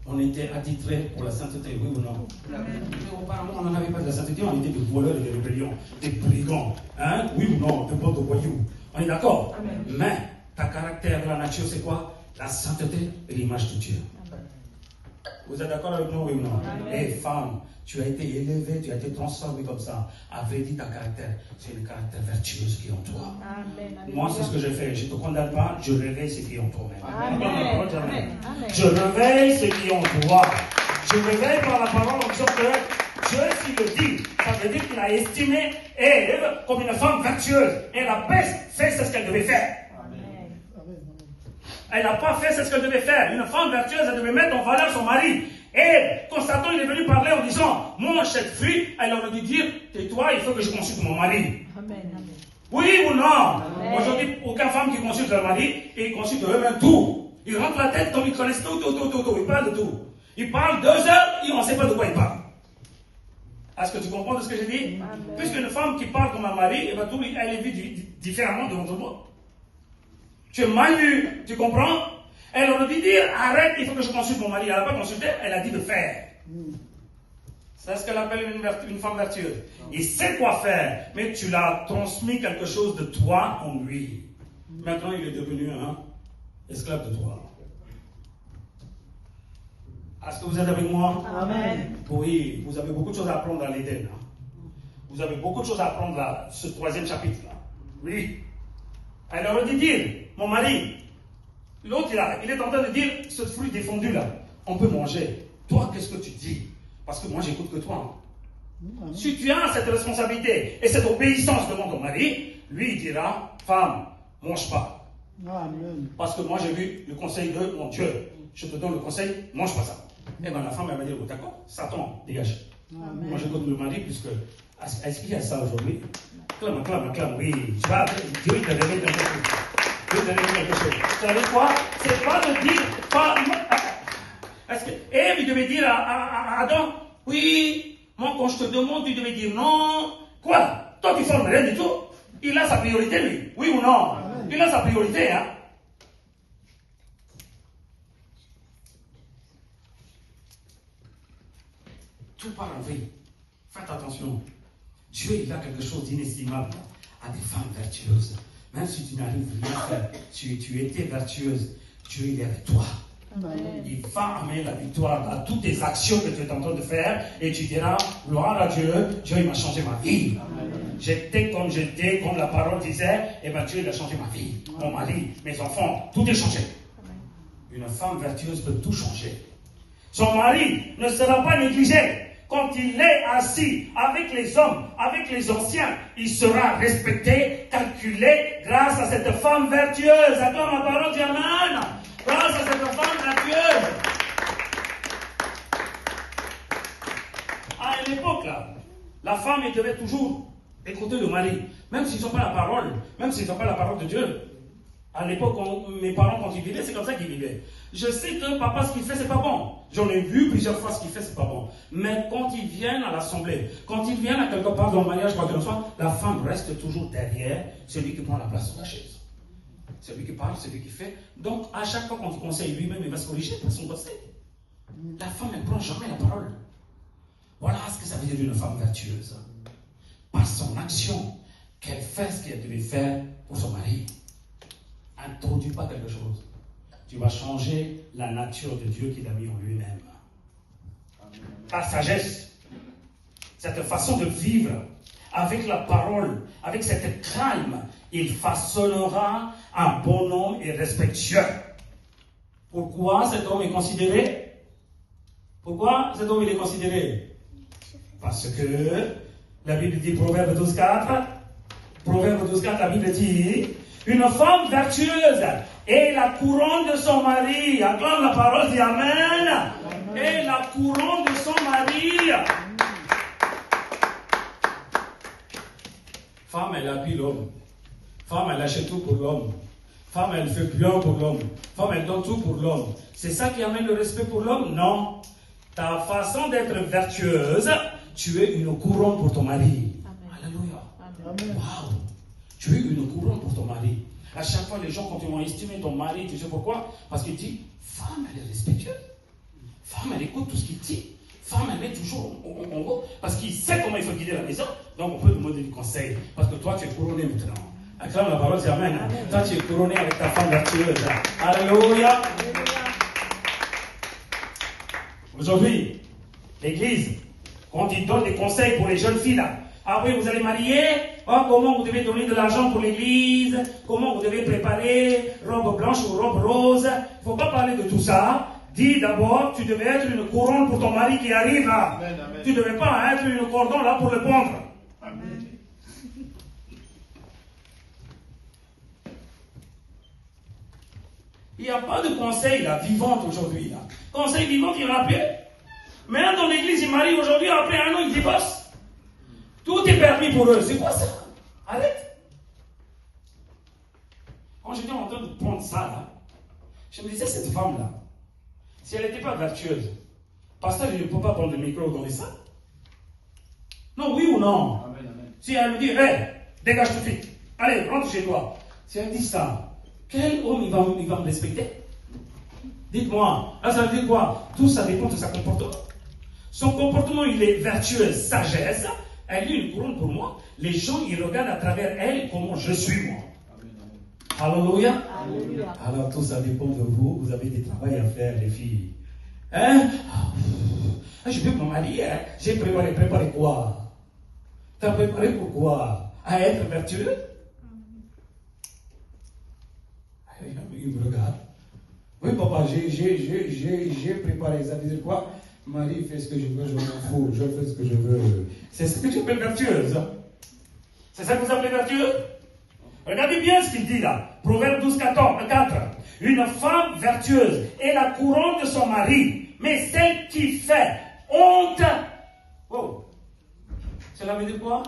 on était attitrés pour la sainteté, oui ou non? Mais auparavant, on n'en avait pas de la sainteté, on était des voleurs et des rébellions, des brigands, hein? Oui ou non? Des bandes de voyous. On est d'accord? Mais ta caractère de la nature, c'est quoi? La sainteté et l'image de Dieu. Vous êtes d'accord avec moi, oui ou non? Et femme, tu as été élevée, tu as été transformée comme ça. Avait dit ta caractère, c'est une caractère vertueuse qui est en toi. Amen. Moi, c'est ce que je fais. Je ne te condamne pas, je réveille ce qui est en toi. Je réveille ce qui est en toi. Je réveille par la parole en disant que Dieu, s'il le dit, ça veut dire qu'il a estimé Ève comme une femme vertueuse. Elle a fait ce qu'elle devait faire. Elle n'a pas fait ce qu'elle devait faire. Une femme vertueuse, elle devait mettre en valeur son mari. Et quand Satan il est venu parler en disant, moi, cette fille, elle aurait dû dire, tais-toi, il faut que je consulte mon mari.
Amen.
Oui ou non? Aujourd'hui, aucune femme qui consulte leur mari, et ils consultent eux-mêmes tout. Ils rentrent la tête comme ils connaissent tout. Ils parlent de tout. Ils parlent 2 heures et on ne sait pas de quoi ils parlent. Est-ce que tu comprends de ce que j'ai dit? Puisqu'une femme qui parle comme un mari, elle est vue différemment de votre monde. Tu es mal vu, tu comprends? Elle aurait dû dire, arrête, il faut que je consulte mon mari. Elle n'a pas consulté, elle a dit de faire. C'est ce qu'elle appelle une femme vertueuse. Il sait quoi faire, mais tu l'as transmis quelque chose de toi en lui. Maintenant, il est devenu un esclave de toi. Est-ce que vous êtes avec moi?
Amen.
Oui, vous avez beaucoup de choses à apprendre à l'Éden. Vous avez beaucoup de choses à apprendre à ce 3e chapitre-là. Oui. Elle aurait dû dire, mon mari, l'autre il est en train de dire, ce fruit défendu là, on peut manger. Toi, qu'est-ce que tu dis? Parce que moi, j'écoute que toi. Si tu as cette responsabilité et cette obéissance devant ton mari, lui, il dira, femme, mange pas.
Amen.
Parce que moi, j'ai vu le conseil de mon Dieu. Je te donne le conseil, mange pas ça. Et bien, la femme, elle va dire, oh, d'accord, Satan, dégage.
Amen.
Moi, j'écoute le mari, puisque, est-ce qu'il y a ça aujourd'hui? Clame, oui. Dieu, il t'a révélé quelque chose. Vous savez quoi? C'est pas de dire, est-ce que Ève, il devait dire à Adam, oui, moi, quand je te demande, tu devais dire non. Quoi? Toi, tu ne formes rien du tout. Il a sa priorité, lui. Oui ou non? Amen. Il a sa priorité, hein? Tout part en vrille. Faites attention. Dieu, il a quelque chose d'inestimable à des femmes vertueuses. Même si tu n'arrives rien à faire, tu étais vertueuse, Dieu, il est avec toi.
Amen.
Il va amener la victoire à toutes tes actions que tu es en train de faire et tu diras, gloire à Dieu, Dieu, il m'a changé ma vie. J'étais, comme la parole disait, et bien Dieu, il a changé ma vie. Mon mari, mes enfants, tout est changé. Une femme vertueuse peut tout changer. Son mari ne sera pas négligé. Quand il est assis avec les hommes, avec les anciens, il sera respecté, calculé grâce à cette femme vertueuse. Attends, ma parole dit amen. Grâce à cette femme vertueuse. À une époque, là, la femme, elle devait toujours écouter le mari. Même s'ils n'ont pas la parole, même s'ils n'ont pas la parole de Dieu. À l'époque, mes parents, quand ils vivaient, c'est comme ça qu'ils vivaient. Je sais que papa, ce qu'il fait, c'est pas bon. J'en ai vu plusieurs fois ce qu'il fait, c'est pas bon. Mais quand ils viennent à l'assemblée, quand ils viennent à quelque part dans le mariage, quoi que ce soit, la femme reste toujours derrière celui qui prend la place sur la chaise. C'est lui qui parle, c'est lui qui fait. Donc, à chaque fois qu'on te conseille lui-même, il va se corriger par son conseil. La femme, elle ne prend jamais la parole. Voilà ce que ça veut dire d'une femme vertueuse. Par son action, qu'elle fait ce qu'elle devait faire pour son mari. Introduis pas quelque chose. Tu vas changer la nature de Dieu qu'il a mis en lui-même. Ta sagesse, cette façon de vivre, avec la parole, avec cette calme, il façonnera un bon homme et respectueux. Pourquoi cet homme est considéré? Pourquoi cet homme il est considéré? Parce que la Bible dit, Proverbe 12.4, la Bible dit, une femme vertueuse est la couronne de son mari. Acclame la parole, dit amen. Amen. Et la couronne de son mari. Femme, elle appuie l'homme. Femme, elle achète tout pour l'homme. Femme, elle fait bien pour l'homme. Femme, elle donne tout pour l'homme. C'est ça qui amène le respect pour l'homme? Non. Ta façon d'être vertueuse, tu es une couronne pour ton mari. Amen. Alléluia. Waouh. Tu es une couronne pour ton mari. À chaque fois, les gens, quand ils vont estimer ton mari, tu sais pourquoi? Parce qu'il dit, femme, elle est respectueuse. Femme, elle écoute tout ce qu'il dit. Femme, elle est toujours en haut. Parce qu'il sait comment il faut guider la maison. Donc, on peut demander du conseil. Parce que toi, tu es couronné maintenant. Acclame la parole, c'est amen. Toi, tu es couronné avec ta femme vertueuse. Alléluia. Aujourd'hui, l'église, quand il donne des conseils pour les jeunes filles, là, ah oui, vous allez marier, oh, comment vous devez donner de l'argent pour l'église, comment vous devez préparer robe blanche ou robe rose. Il ne faut pas parler de tout ça. Dis d'abord, tu devais être une couronne pour ton mari qui arrive là.
Amen, amen.
Tu ne devais pas être une cordon là pour le pendre.
Amen.
Il n'y a pas de conseil là, vivant aujourd'hui. Là. Conseil vivant, il y en a plus. Même dans l'église, ils marient aujourd'hui, après un an, ils divorcent. Tout est permis pour eux. C'est quoi ça? Arrête. Quand j'étais en train de prendre ça là, je me disais, cette femme-là, si elle n'était pas vertueuse, pasteur, je ne peux pas prendre le micro dans les salles. Non, oui ou non?
Amen, amen.
Si elle me dit, hé, dégage tout de suite, allez, rentre chez toi. Si elle dit ça, quel homme il va me respecter? Dites-moi, là ça veut dire quoi? Tout ça dépend de son comportement. Son comportement, il est vertueux, sagesse. Elle est une couronne pour moi. Les gens, ils regardent à travers elle comment je suis moi. Alléluia.
Alléluia.
Alors tout ça dépend de vous. Vous avez des travail à faire, les filles. Hein? Je vais me marier. Hein? J'ai préparé quoi? T'as préparé pourquoi? À être vertueux? Il me regarde. Oui, papa, j'ai préparé. Ça veut dire quoi? Marie fait ce que je veux, je m'en fous. Je fais ce que je veux. C'est ce que tu appelles vertueuse. C'est ça que vous appelez vertueux? Regardez bien ce qu'il dit là. Proverbe 12, 4. Une femme vertueuse est la couronne de son mari, mais celle qui fait honte. Oh. Cela veut dire quoi?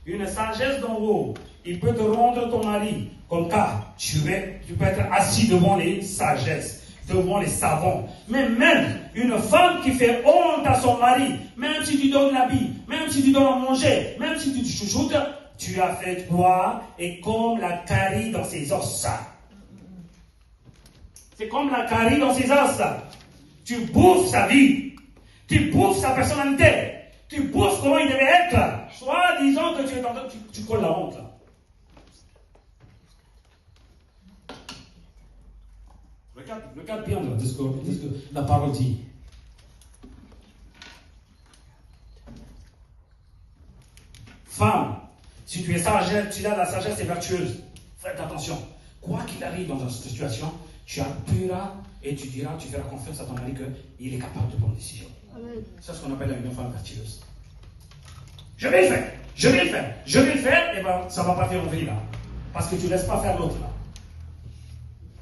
Une sagesse d'en haut. Il peut te rendre ton mari. Comme ça, tu peux être assis devant les sagesses, devant les savants. Mais même une femme qui fait honte à son mari, même si tu donnes l'habit, même si tu donnes à manger, même si tu chouchoutes, tu as fait quoi? Et comme la carie dans ses os. C'est comme la carie dans ses os. Tu bouffes sa vie. Tu bouffes sa personnalité. Tu bouffes comment il devait être. Soit disant que tu es en train, tu colles la honte là. Regarde bien là, ce que la parole dit. Femme, si tu es sage, tu as la sagesse et vertueuse, faites attention. Quoi qu'il arrive dans cette situation, tu appuieras et tu diras, tu feras confiance à ton mari qu'il est capable de prendre une décision. C'est ce qu'on appelle une femme vertueuse. Je vais le faire, et ben ça ne va pas faire envie là. Parce que tu ne laisses pas faire l'autre là.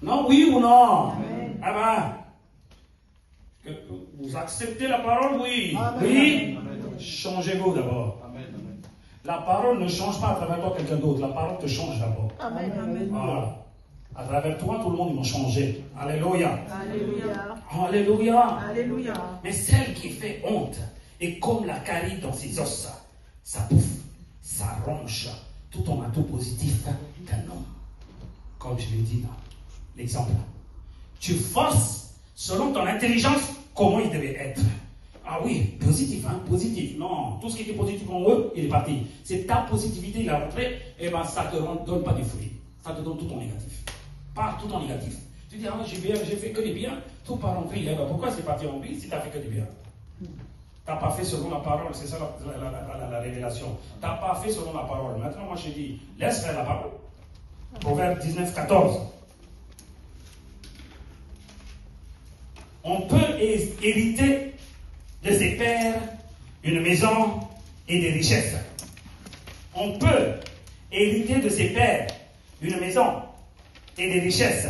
Non, oui ou non?
Amen.
Ah ben, vous acceptez la parole, oui.
Amen.
Oui.
Amen.
Changez-vous d'abord.
Amen, amen.
La parole ne change pas à travers toi quelqu'un d'autre. La parole te change d'abord.
Amen. Amen.
Voilà. À travers toi, tout le monde, ils vont changer. Alléluia.
Alléluia.
Alléluia.
Alléluia.
Mais celle qui fait honte est comme la carie dans ses os. Ça bouffe, ça ronge tout ton atout positif d'un homme. Comme je l'ai dit dans l'exemple. Tu forces selon ton intelligence comment il devait être. Ah oui, positif, hein, positif. Non, tout ce qui était positif en eux, il est parti. C'est ta positivité, il est rentré, et ben ça ne te donne pas des fruits. Ça te donne tout en négatif. Pas tout en négatif. Tu dis, ah, j'ai fait que des biens, tout part en vrille. Pourquoi c'est parti en vrille si tu n'as fait que des biens? Tu n'as pas fait selon la parole, c'est ça la révélation. Tu n'as pas fait selon la parole. Maintenant, moi je dis, laisse faire la parole. Proverbe 19, 14. On peut hériter de ses pères une maison et des richesses. On peut hériter de ses pères une maison et des richesses.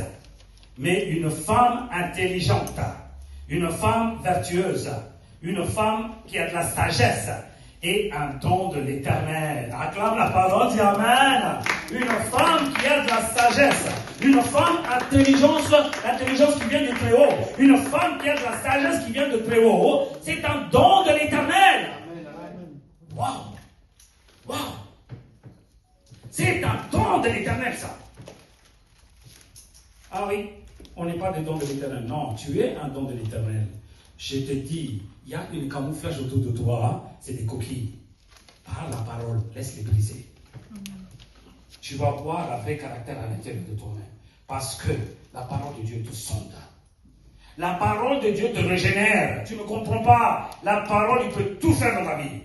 Mais une femme intelligente, une femme vertueuse, une femme qui a de la sagesse et un don de l'Éternel. Acclame la parole, dis Amen. Une femme qui a de la sagesse, une femme l'intelligence qui vient de très haut, une femme qui a de la sagesse qui vient de très haut, c'est un don de l'Éternel. Waouh! Waouh! C'est un don de l'Éternel, ça. Ah oui, on n'est pas des dons de l'Éternel. Non, tu es un don de l'Éternel. Je te dis, il y a une camouflage autour de toi, c'est des coquilles. Par la parole, laisse-les briser. Tu vas voir la vraie caractère à l'intérieur de toi-même. Parce que la parole de Dieu te sonde. La parole de Dieu te régénère. Tu ne comprends pas. La parole, il peut tout faire dans ta vie.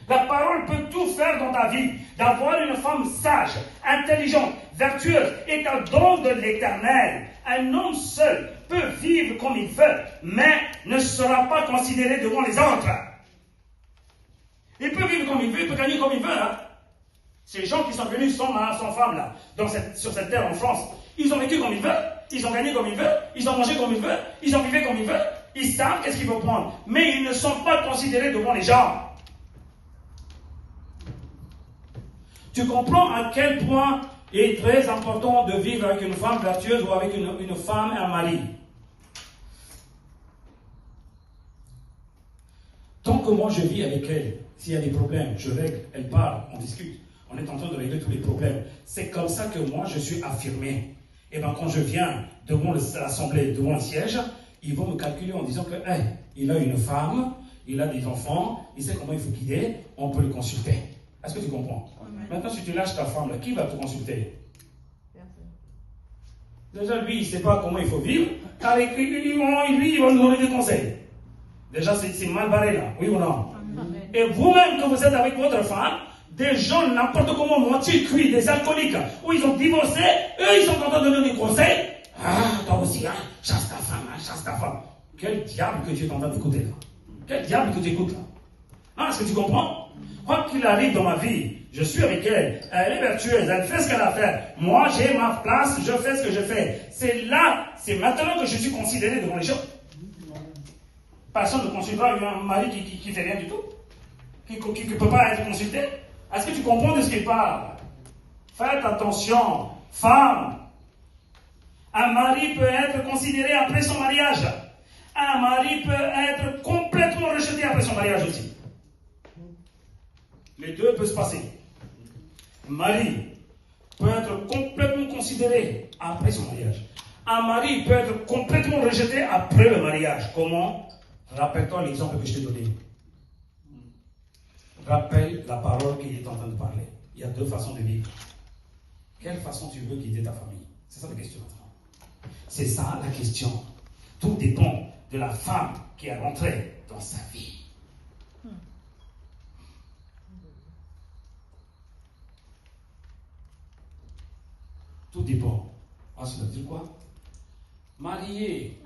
La parole peut tout faire dans ta vie. D'avoir une femme sage, intelligente, vertueuse est un don de l'Éternel. Un homme seul peut vivre comme il veut, mais ne sera pas considéré devant les autres. Il peut vivre comme il veut, il peut gagner comme il veut. Hein? Ces gens qui sont venus sans femme là, sur cette terre en France, ils ont vécu comme ils veulent, ils ont gagné comme ils veulent, ils ont mangé comme ils veulent, ils ont vécu comme ils veulent, ils savent qu'est-ce qu'ils vont prendre, mais ils ne sont pas considérés devant les gens. Tu comprends à quel point il est très important de vivre avec une femme vertueuse ou avec une femme et un mari. Tant que moi je vis avec elle, s'il y a des problèmes, je règle, elle parle, on discute. On est en train de régler tous les problèmes. C'est comme ça que moi, je suis affirmé. Et bien, quand je viens devant l'assemblée, devant le siège, ils vont me calculer en disant que, hey, il a une femme, il a des enfants, il sait comment il faut guider, on peut le consulter. Est-ce que tu comprends? Amen. Maintenant, si tu lâches ta femme, là, qui va te consulter? Déjà, lui, il ne sait pas comment il faut vivre. Avec lui, il va nous donner des conseils. Déjà, c'est mal barré, là. Oui ou non? Amen. Et vous-même, quand vous êtes avec votre femme, des gens, n'importe comment, moitié cuits, des alcooliques, où ils ont divorcé, eux, ils sont contents de donner des conseils. Ah, toi aussi, hein, chasse ta femme, hein, chasse ta femme. Quel diable que tu es en train d'écouter là? Quel diable que tu écoutes là? Ah, est-ce que tu comprends? Quoi qu'il arrive dans ma vie, je suis avec elle, elle est vertueuse, elle fait ce qu'elle a à faire. Moi, j'ai ma place, je fais ce que je fais. C'est là, c'est maintenant que je suis considéré devant les gens. Personne ne considère un mari qui fait rien du tout, qui ne peut pas être consulté. Est-ce que tu comprends de ce qu'il parle? Faites attention, femme. Un mari peut être considéré après son mariage. Un mari peut être complètement rejeté après son mariage aussi. Les deux peuvent se passer. Un mari peut être complètement considéré après son mariage. Un mari peut être complètement rejeté après le mariage. Comment? Rappelle-toi l'exemple que je t'ai donné. Rappelle la parole qu'il est en train de parler. Il y a deux façons de vivre. Quelle façon tu veux guider ta famille? C'est ça la question maintenant. C'est ça la question. Tout dépend de la femme qui est rentrée dans sa vie. Tout dépend. Ah, ça veut dire quoi? Marier,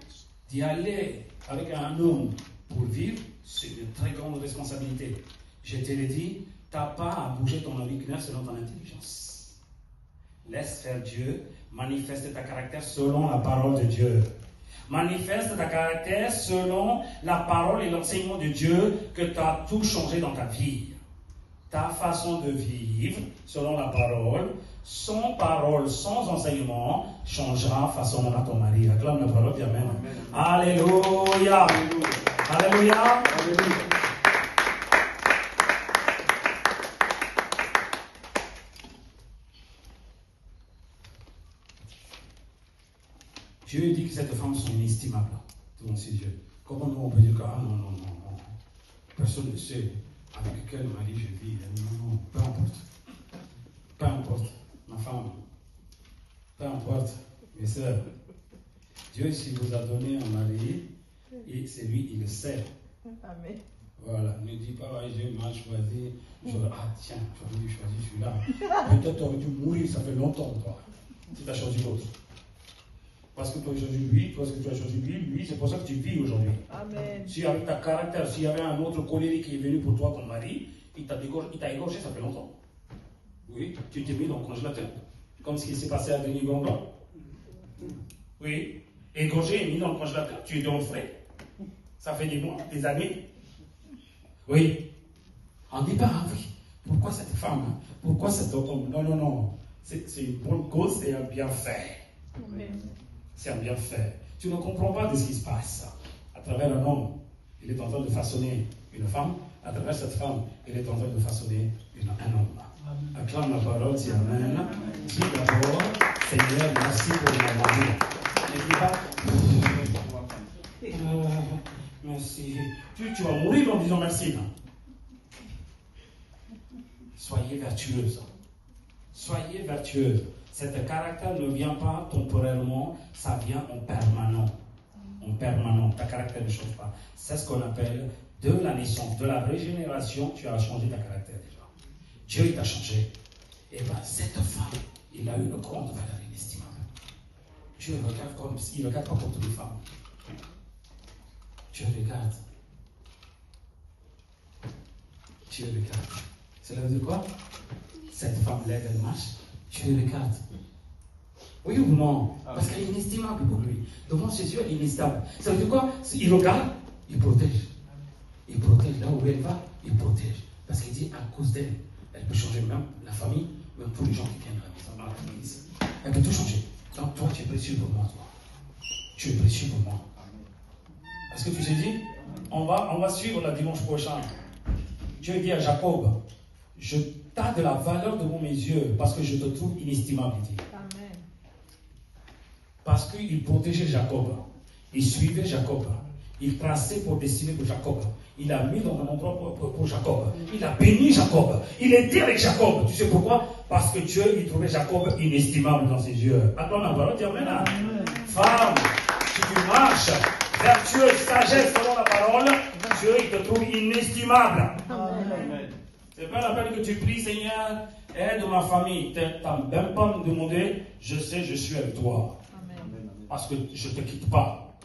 d'y aller avec un homme pour vivre, c'est une très grande responsabilité. Je te l'ai dit, tu n'as pas à bouger ton auriculaire selon ton intelligence. Laisse faire Dieu, manifeste ta caractère selon la parole de Dieu. Manifeste ta caractère selon la parole et l'enseignement de Dieu que tu as tout changé dans ta vie. Ta façon de vivre selon la parole, sans parole, sans enseignement, changera façonnera ton mari. Acclame la parole, dis Amen. Alléluia. Alléluia. Alléluia. Dieu dit que cette femme sont inestimables devant ses yeux. Comment nous on peut dire que non, personne ne sait avec quel mari je vis. Non, peu importe. Peu importe, ma femme. Peu importe, mes soeurs. Dieu, s'il vous a donné un mari, et c'est lui, il le sait.
Amen.
Voilà, ne dis pas, j'ai mal choisi. Tiens, j'aurais dû choisir celui-là. Peut-être tu aurais dû mourir, ça fait longtemps, toi, si tu as choisi l'autre. Parce que tu as choisi lui, parce que tu as choisi lui, c'est pour ça que tu vis aujourd'hui.
Amen.
Si avec ta caractère, s'il y avait un autre colérique qui est venu pour toi, ton mari, il t'a égorgé, ça fait longtemps. Oui, tu t'es mis dans le congélateur. Comme ce qui s'est passé à Denis Gondon. Oui, égorgé et mis dans le congélateur, tu es dans le frais. Ça fait des mois, des années. Oui. On dit pas, oui, pourquoi cette femme? Pourquoi cet homme? Non. C'est une bonne cause, c'est un bienfait.
Amen.
C'est un bienfait. Tu ne comprends pas de ce qui se passe. À travers un homme, il est en train de façonner une femme. À travers cette femme, il est en train de façonner un homme. Acclame la parole, dis Amen. Dis d'abord, Seigneur, merci pour ma vie. Ne dis pas, merci. Tu vas mourir en disant merci. Non? Soyez vertueuse. Soyez vertueuse. Cet caractère ne vient pas temporairement, ça vient en permanent. En permanent. Ta caractère ne change pas. C'est ce qu'on appelle de la naissance, de la régénération, tu as changé ta caractère déjà. Dieu, il t'a changé. Et bien, cette femme, il a une grande valeur inestimable. Dieu regarde comme, il regarde pas comme toutes les femmes. Dieu regarde. Dieu regarde. Cela veut dire quoi? Cette femme-là, elle marche. Dieu regarde. Oui ou non? Parce qu'elle est inestimable pour lui. Devant ses yeux, elle est inestimable. Ça veut dire quoi? Il regarde, il protège. Il protège. Là où elle va, il protège. Parce qu'il dit, à cause d'elle, elle peut changer même la famille, même tous les gens qui viennent à la maison. Elle peut tout changer. Donc toi, tu es précieux pour moi, toi. Tu es précieux pour moi. Est-ce que tu sais dit? On va suivre le dimanche prochain. Dieu dit à Jacob, je t'as de la valeur devant mes yeux parce que je te trouve inestimable. Il dit.
Amen.
Parce qu'il protégeait Jacob. Il suivait Jacob. Il traçait pour destiner pour Jacob. Il a mis dans un endroit pour Jacob. Il a béni Jacob. Il était avec Jacob. Tu sais pourquoi? Parce que Dieu, il trouvait Jacob inestimable dans ses yeux. Attends, on va dire maintenant. Femme, si tu marches vertueuse, sagesse selon la parole, Dieu, il te trouve inestimable.
Amen.
C'est pas la peine que tu pries, Seigneur, aide ma famille. Tu n'as même pas me demandé, je sais, je suis avec toi.
Amen.
Parce que je ne te quitte pas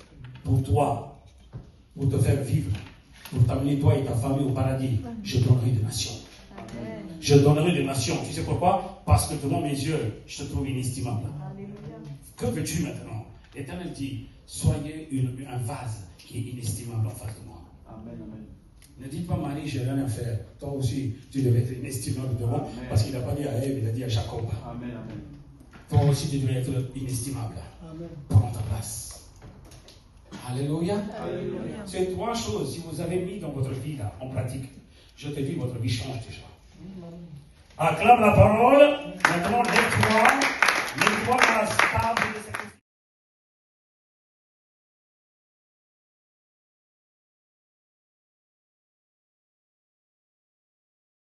pour toi, pour te faire vivre, pour t'amener toi et ta famille au paradis. Je donnerai des nations.
Amen.
Je donnerai des nations. Tu sais pourquoi? Parce que devant mes yeux, je te trouve inestimable.
Alléluia.
Que veux-tu maintenant? L'Éternel dit, soyez un vase qui est inestimable en face de moi.
Amen, amen.
Ne dites pas, Marie, j'ai rien à faire. Toi aussi, tu devais être inestimable devant.
Amen.
Parce qu'il n'a pas dit à Ève, il a dit à Jacob.
Amen, amen.
Toi aussi, tu devais être inestimable.
Amen.
Prends ta place. Alléluia.
Alléluia.
C'est trois choses. Si vous avez mis dans votre vie là, en pratique, je te dis, votre vie change déjà. Acclame la parole. Maintenant, lève-toi.